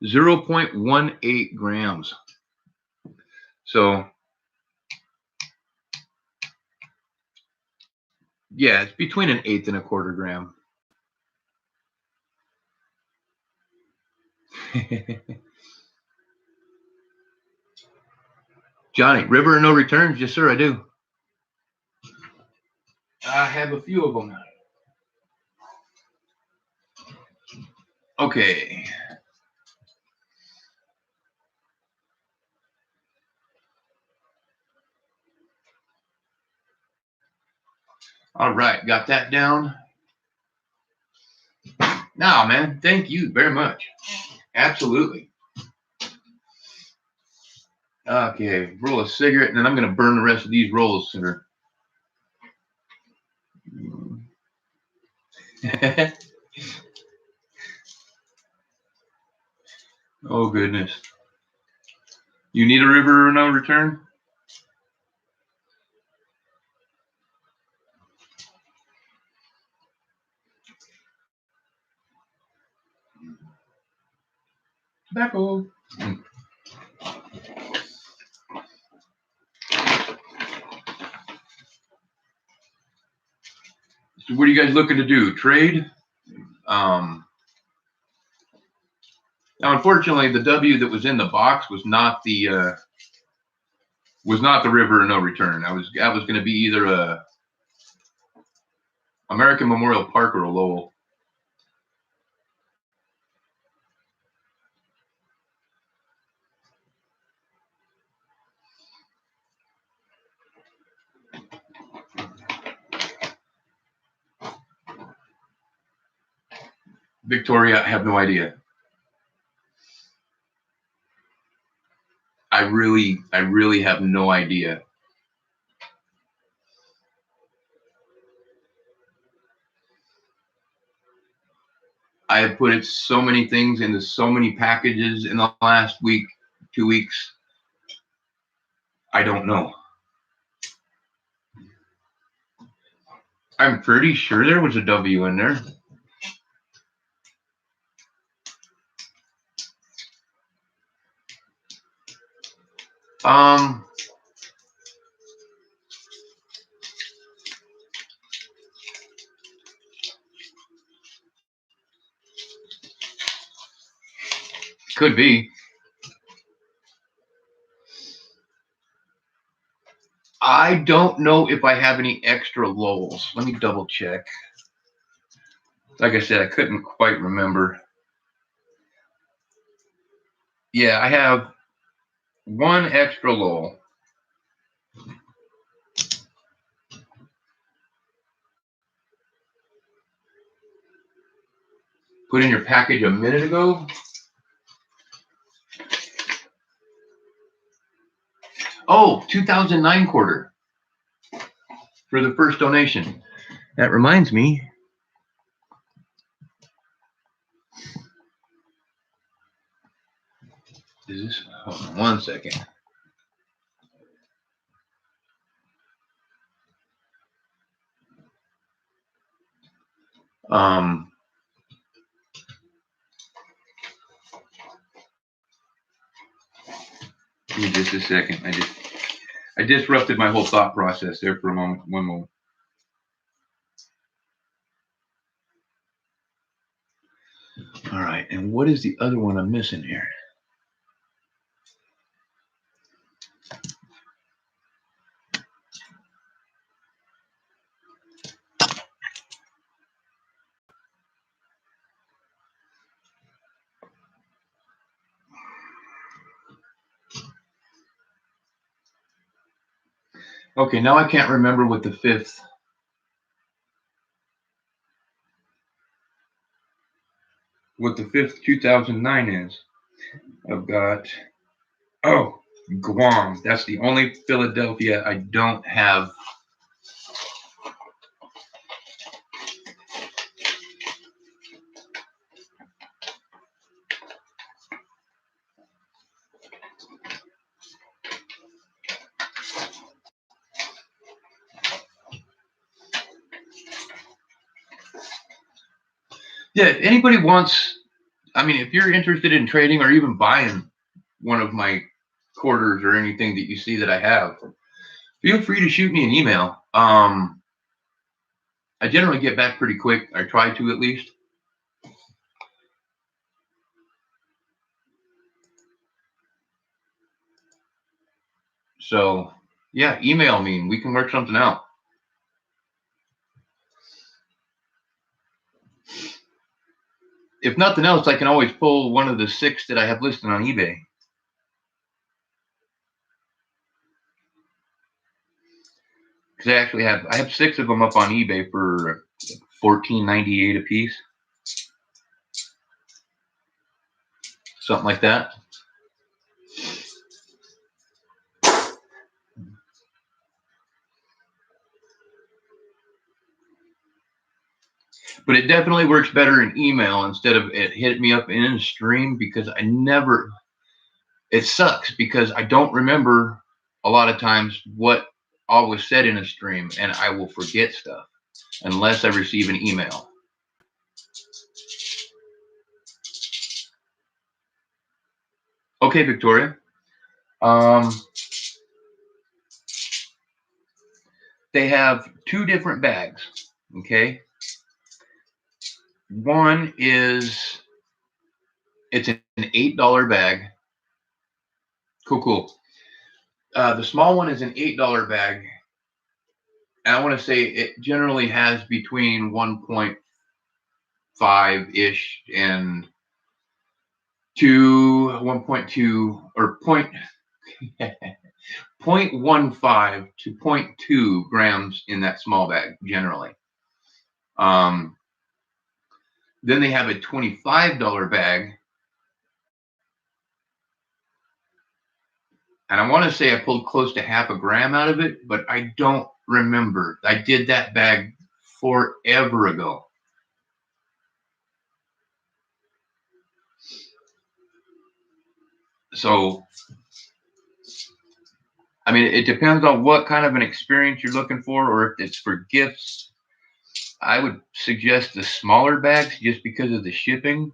0.18 grams. So yeah, it's between an eighth and a quarter gram. Johnny, river or no returns? Yes, sir, I do. I have a few of them. Okay. All right, got that down. Now, man, thank you very much. Absolutely. Okay, roll a cigarette, and then I'm going to burn the rest of these rolls sooner. Oh, goodness. You need a river or no return? Tobacco. So what are you guys looking to do? Trade? Now, unfortunately, the W that was in the box was not the river or no return. That was going to be either a American Memorial Park or a Lowell. Victoria, I have no idea. I really have no idea. I have put so many things into so many packages in the last week, 2 weeks. I don't know. I'm pretty sure there was a W in there. Um, could be. I don't know if I have any extra Lowells. Let me double check. Like I said, I couldn't quite remember. Yeah, I have one extra Lowell. Put in your package a minute ago. Oh, 2009 quarter for the first donation. That reminds me. Is this? Hold on one second. Give me just a second. I disrupted my whole thought process there for a moment. One moment. All right, and what is the other one I'm missing here? Okay, now I can't remember what the fifth 2009 is. I've got, oh, Guam. That's the only Philadelphia I don't have. Yeah, if anybody wants, I mean, if you're interested in trading or even buying one of my quarters or anything that you see that I have, feel free to shoot me an email. I generally get back pretty quick. I try to, at least. So, yeah, email me and we can work something out. If nothing else, I can always pull one of the 6 that I have listed on eBay. Because I have 6 of them up on eBay for $14.98 a piece. Something like that. But it definitely works better in email instead of it hit me up in a stream, because it sucks because I don't remember a lot of times what all was said in a stream, and I will forget stuff unless I receive an email. Okay, Victoria. They have 2 different bags. Okay. One is, it's an $8 bag. Cool. The small one is an $8 bag. And I want to say it generally has between 1.5-ish and 1.2 or 0.15 to 0.2 grams in that small bag generally. Then they have a $25 bag. And I want to say I pulled close to half a gram out of it, but I don't remember. I did that bag forever ago. So, I mean, it depends on what kind of an experience you're looking for, or if it's for gifts. I would suggest the smaller bags just because of the shipping.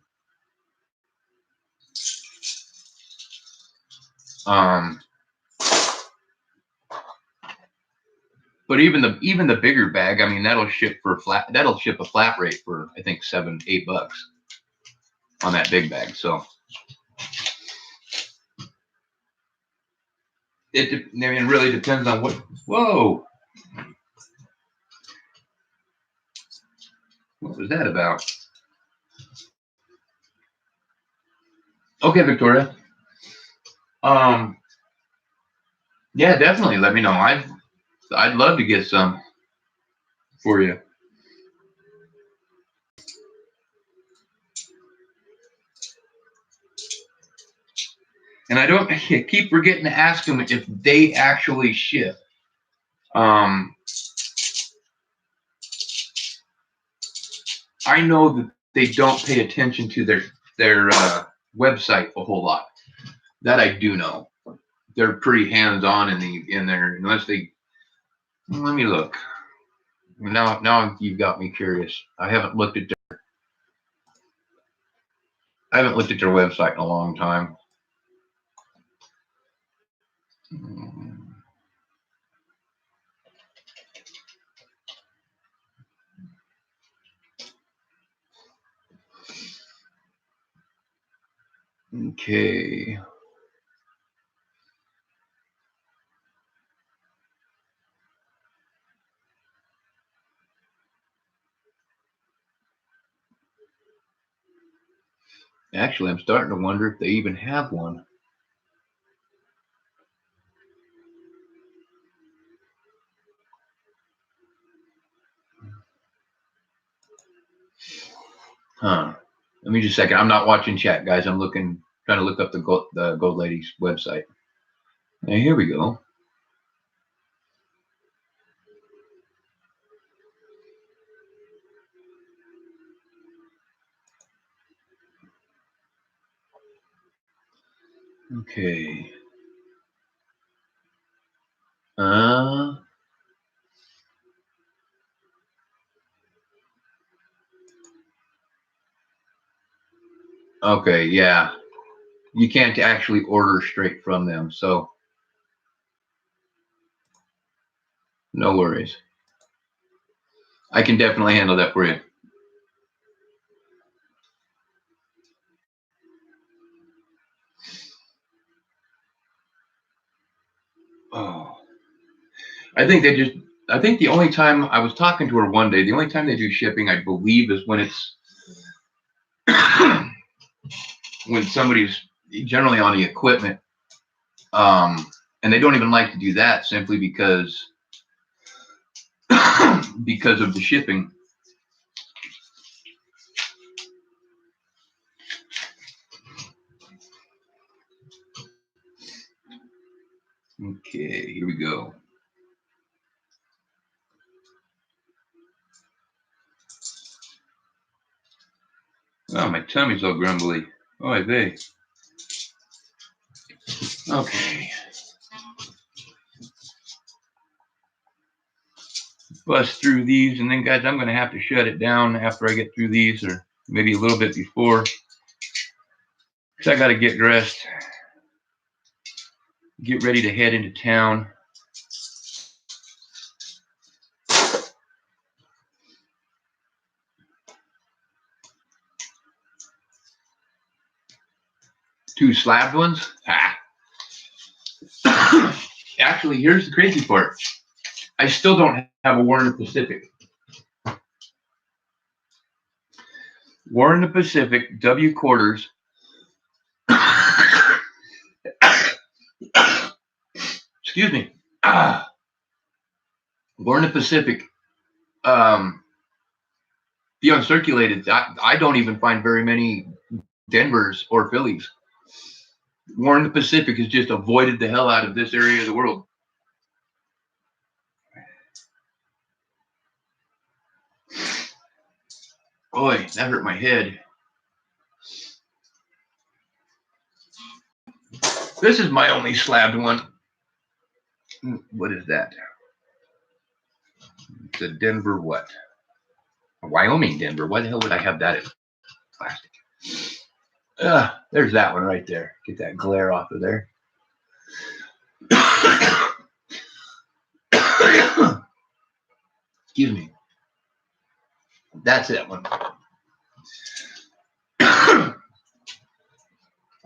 But even the bigger bag, I mean, that'll ship a flat rate for I think $7-8 on that big bag. So it really depends on what. Whoa, what was that about? Okay, Victoria. Yeah, definitely. Let me know. I'd love to get some for you. And I keep forgetting to ask them if they actually ship. I know that they don't pay attention to their website a whole lot. That I do know. They're pretty hands-on in there, unless they. Let me look. Now you've got me curious. I haven't looked at their website in a long time. Okay. Actually, I'm starting to wonder if they even have one. Huh. Let me just a second. I'm not watching chat, guys. I'm trying to look up the Gold Lady's website. Now, here we go. Okay. Okay, yeah. You can't actually order straight from them, so no worries. I can definitely handle that for you. Oh. I think the only time I was talking to her one day, the only time they do shipping, I believe, is when it's when somebody's generally on the equipment. And they don't even like to do that simply because of the shipping. Okay, here we go. Oh, my tummy's all grumbly. Oh, vey. Okay. Bust through these, and then, guys, I'm going to have to shut it down after I get through these, or maybe a little bit before, because I got to get dressed, get ready to head into town. Two slabbed ones? Ah. Actually, here's the crazy part. I still don't have a War in the Pacific. War in the Pacific, W quarters. Excuse me. War in the Pacific. The uncirculated. I don't even find very many Denvers or Phillies. War in the Pacific has just avoided the hell out of this area of the world. Boy, that hurt my head. This is my only slabbed one. What is that? It's a Denver what? A Wyoming Denver. Why the hell would I have that in plastic? There's that one right there. Get that glare off of there. Excuse me. That's that one.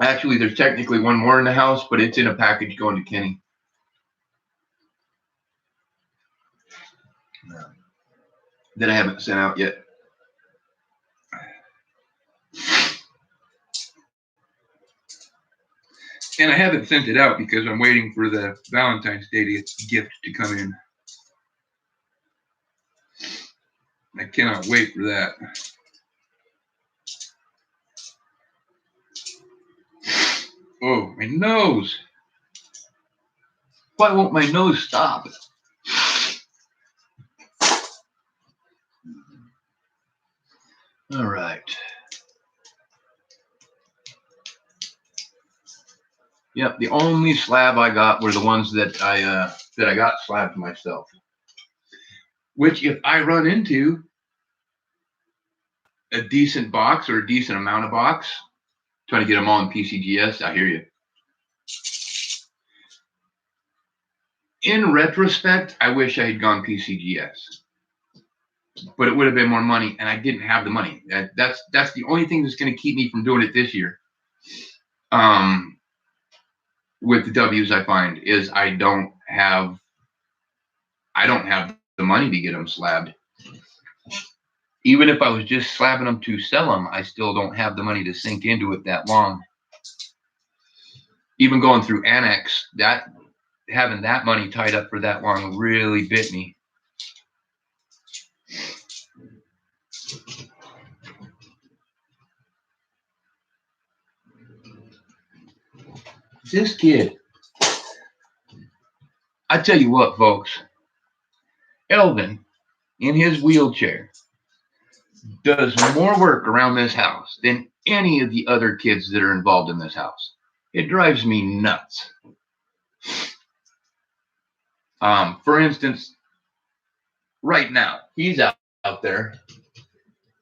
Actually, there's technically one more in the house, but it's in a package going to Kenny. That I haven't sent out yet. And I haven't sent it out because I'm waiting for the Valentine's Day gift to come in. I cannot wait for that. Oh, my nose. Why won't my nose stop? All right. Yep, the only slab I got were the ones that I got slabbed myself. Which, if I run into a decent box or a decent amount of box, trying to get them all in PCGS, I hear you. In retrospect, I wish I had gone PCGS, but it would have been more money, and I didn't have the money. That's the only thing that's going to keep me from doing it this year. With the W's, I find is I don't have the money to get them slabbed. Even if I was just slabbing them to sell them, I still don't have the money to sink into it that long. Even going through Annex, having that money tied up for that long really bit me. This kid, I tell you what, folks, Elvin, in his wheelchair, does more work around this house than any of the other kids that are involved in this house. It drives me nuts. For instance, right now, he's out there.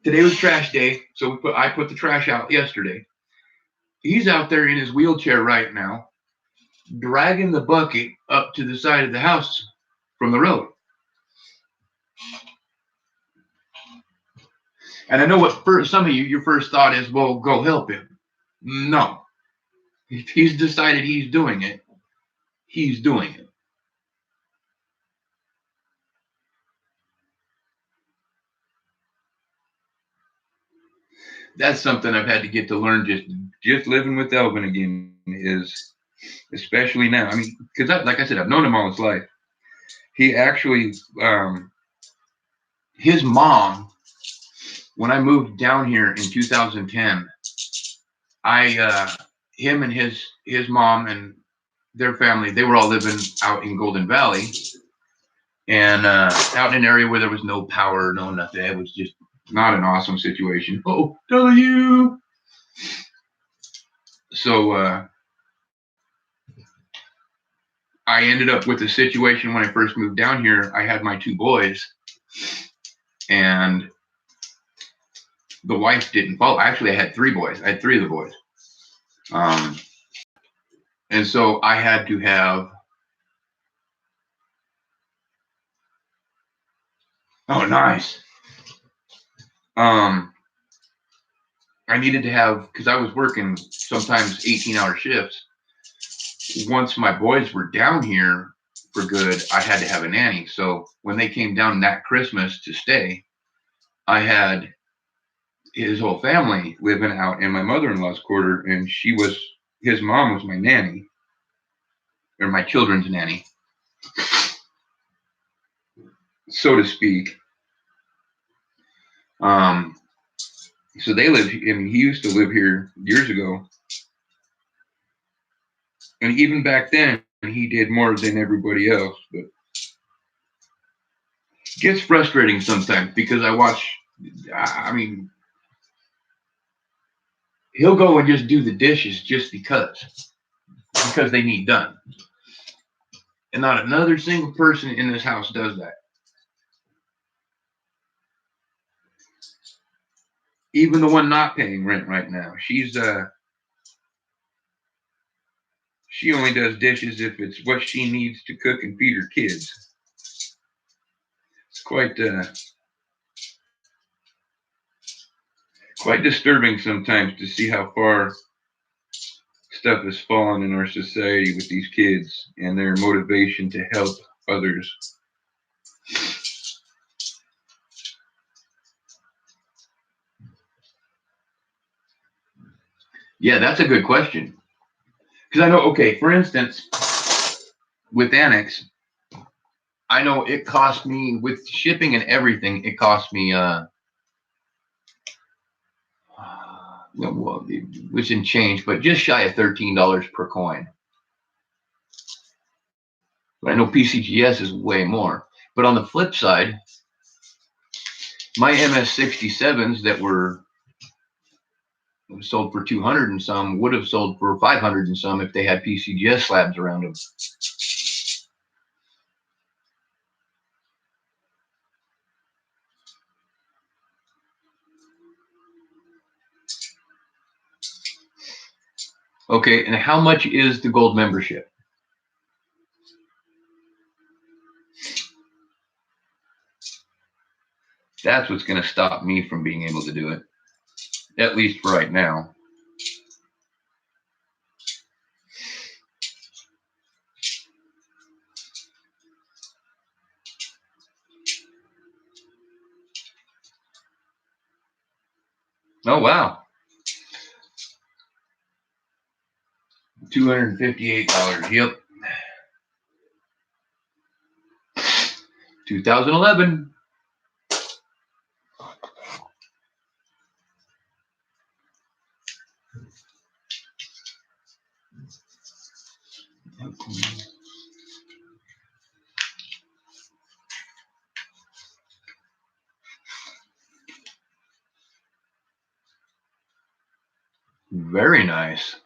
Today was trash day, so I put the trash out yesterday. He's out there in his wheelchair right now, dragging the bucket up to the side of the house from the road. And I know what for some of you, your first thought is, well, go help him. No. If he's decided he's doing it, he's doing it. That's something I've had to get to learn just living with Elvin again, is especially now. I mean, because like I said, I've known him all his life. He actually, his mom, when I moved down here in 2010, him and his mom and their family, they were all living out in Golden Valley, and out in an area where there was no power, no nothing. It was just not an awesome situation. Oh, W. So I ended up with a situation when I first moved down here. I had my two boys, and the wife didn't follow. Actually, I had three boys. I had three of the boys. And so I had to have, oh, nice. I needed to have, because I was working sometimes 18-hour shifts. Once my boys were down here for good, I had to have a nanny. So when they came down that Christmas to stay, I had his whole family living out in my mother-in-law's quarter, and his mom was my nanny, or my children's nanny, so to speak. So they lived, I mean, he used to live here years ago. And even back then, he did more than everybody else. But it gets frustrating sometimes because I mean, he'll go and just do the dishes just because they need done. And not another single person in this house does that. Even the one not paying rent right now, she only does dishes if it's what she needs to cook and feed her kids. quite quite disturbing sometimes to see how far stuff has fallen in our society with these kids and their motivation to help others. Yeah, that's a good question. Because I know, okay, for instance, with Annex, I know it cost me, with shipping and everything, it cost me, well, it was in change, but just shy of $13 per coin. But I know PCGS is way more. But on the flip side, my MS67s that were sold for 200 and some would have sold for 500 and some if they had PCGS slabs around them. Okay, and how much is the gold membership? That's what's going to stop me from being able to do it, at least for right now. Oh, wow. $258. Yep. 2011. Very nice.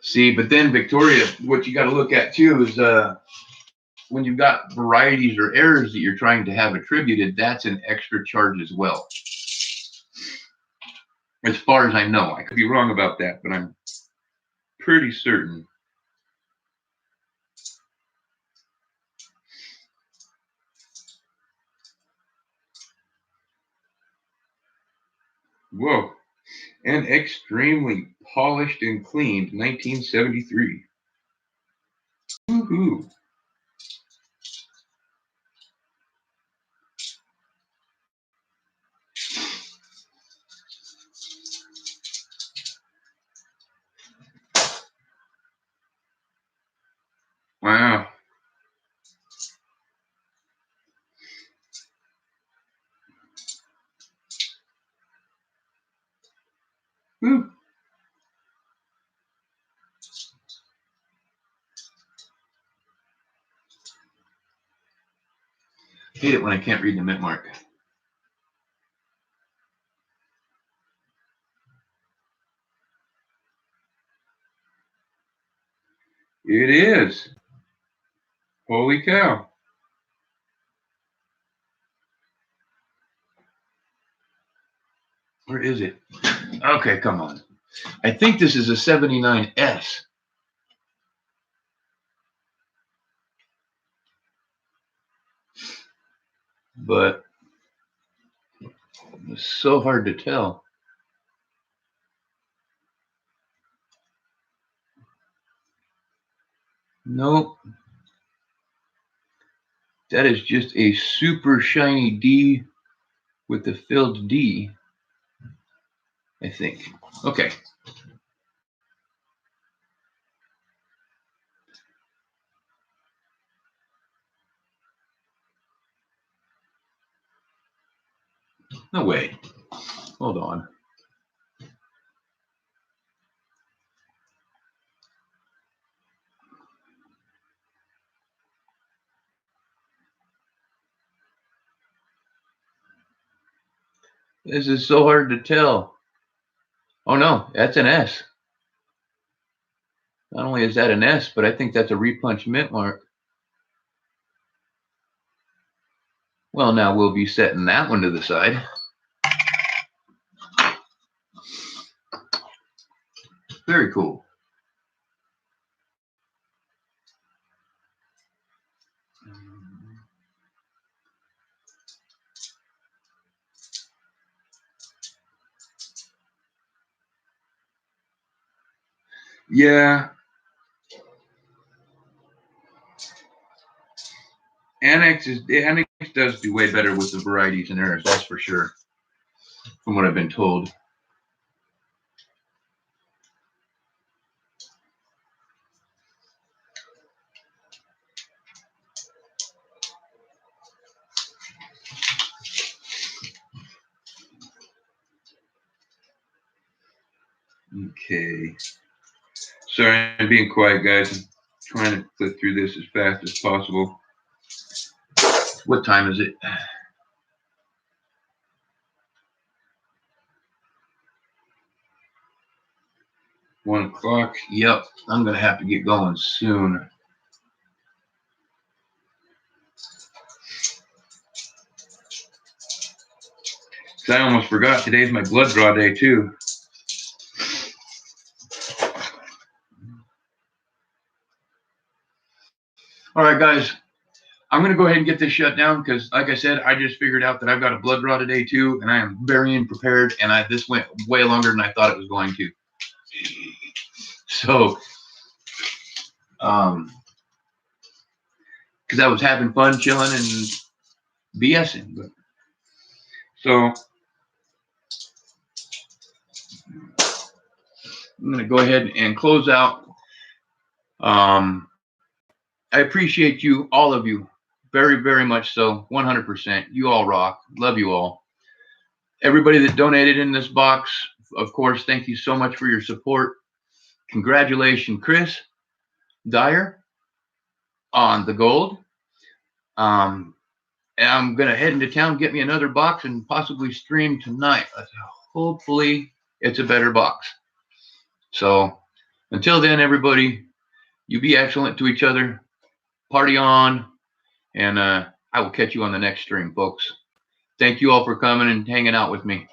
See, but then Victoria, what you got to look at too is when you've got varieties or errors that you're trying to have attributed, that's an extra charge as well. As far as I know, I could be wrong about that, but I'm pretty certain. Whoa. And extremely polished and cleaned, 1973. Woohoo. Wow. Woo. Hate it when I can't read the mint mark. It is. Holy cow. Where is it? Okay, come on. I think this is a 79S. But it's so hard to tell. Nope. That is just a super shiny D with the filled D, I think. Okay. No way. Hold on. This is so hard to tell. Oh no, that's an S. Not only is that an S, but I think that's a repunch mint mark. Well, now we'll be setting that one to the side. Very cool. Yeah. Annex does do way better with the varieties and errors, that's for sure, from what I've been told. Okay. Sorry, I'm being quiet, guys. I'm trying to click through this as fast as possible. What time is it? 1 o'clock. Yep, I'm gonna have to get going soon. I almost forgot today's my blood draw day too. All right, guys, I'm going to go ahead and get this shut down because, like I said, I just figured out that I've got a blood draw today too, and I am very unprepared, and this went way longer than I thought it was going to. So, because I was having fun, chilling, and BSing. But, so, I'm going to go ahead and close out. I appreciate you, all of you, very, very much so, 100%. You all rock. Love you all. Everybody that donated in this box, of course, thank you so much for your support. Congratulations, Chris Dyer, on the gold. And I'm going to head into town, get me another box, and possibly stream tonight. Hopefully, it's a better box. So, until then, everybody, you be excellent to each other. Party on. And I will catch you on the next stream, folks. Thank you all for coming and hanging out with me.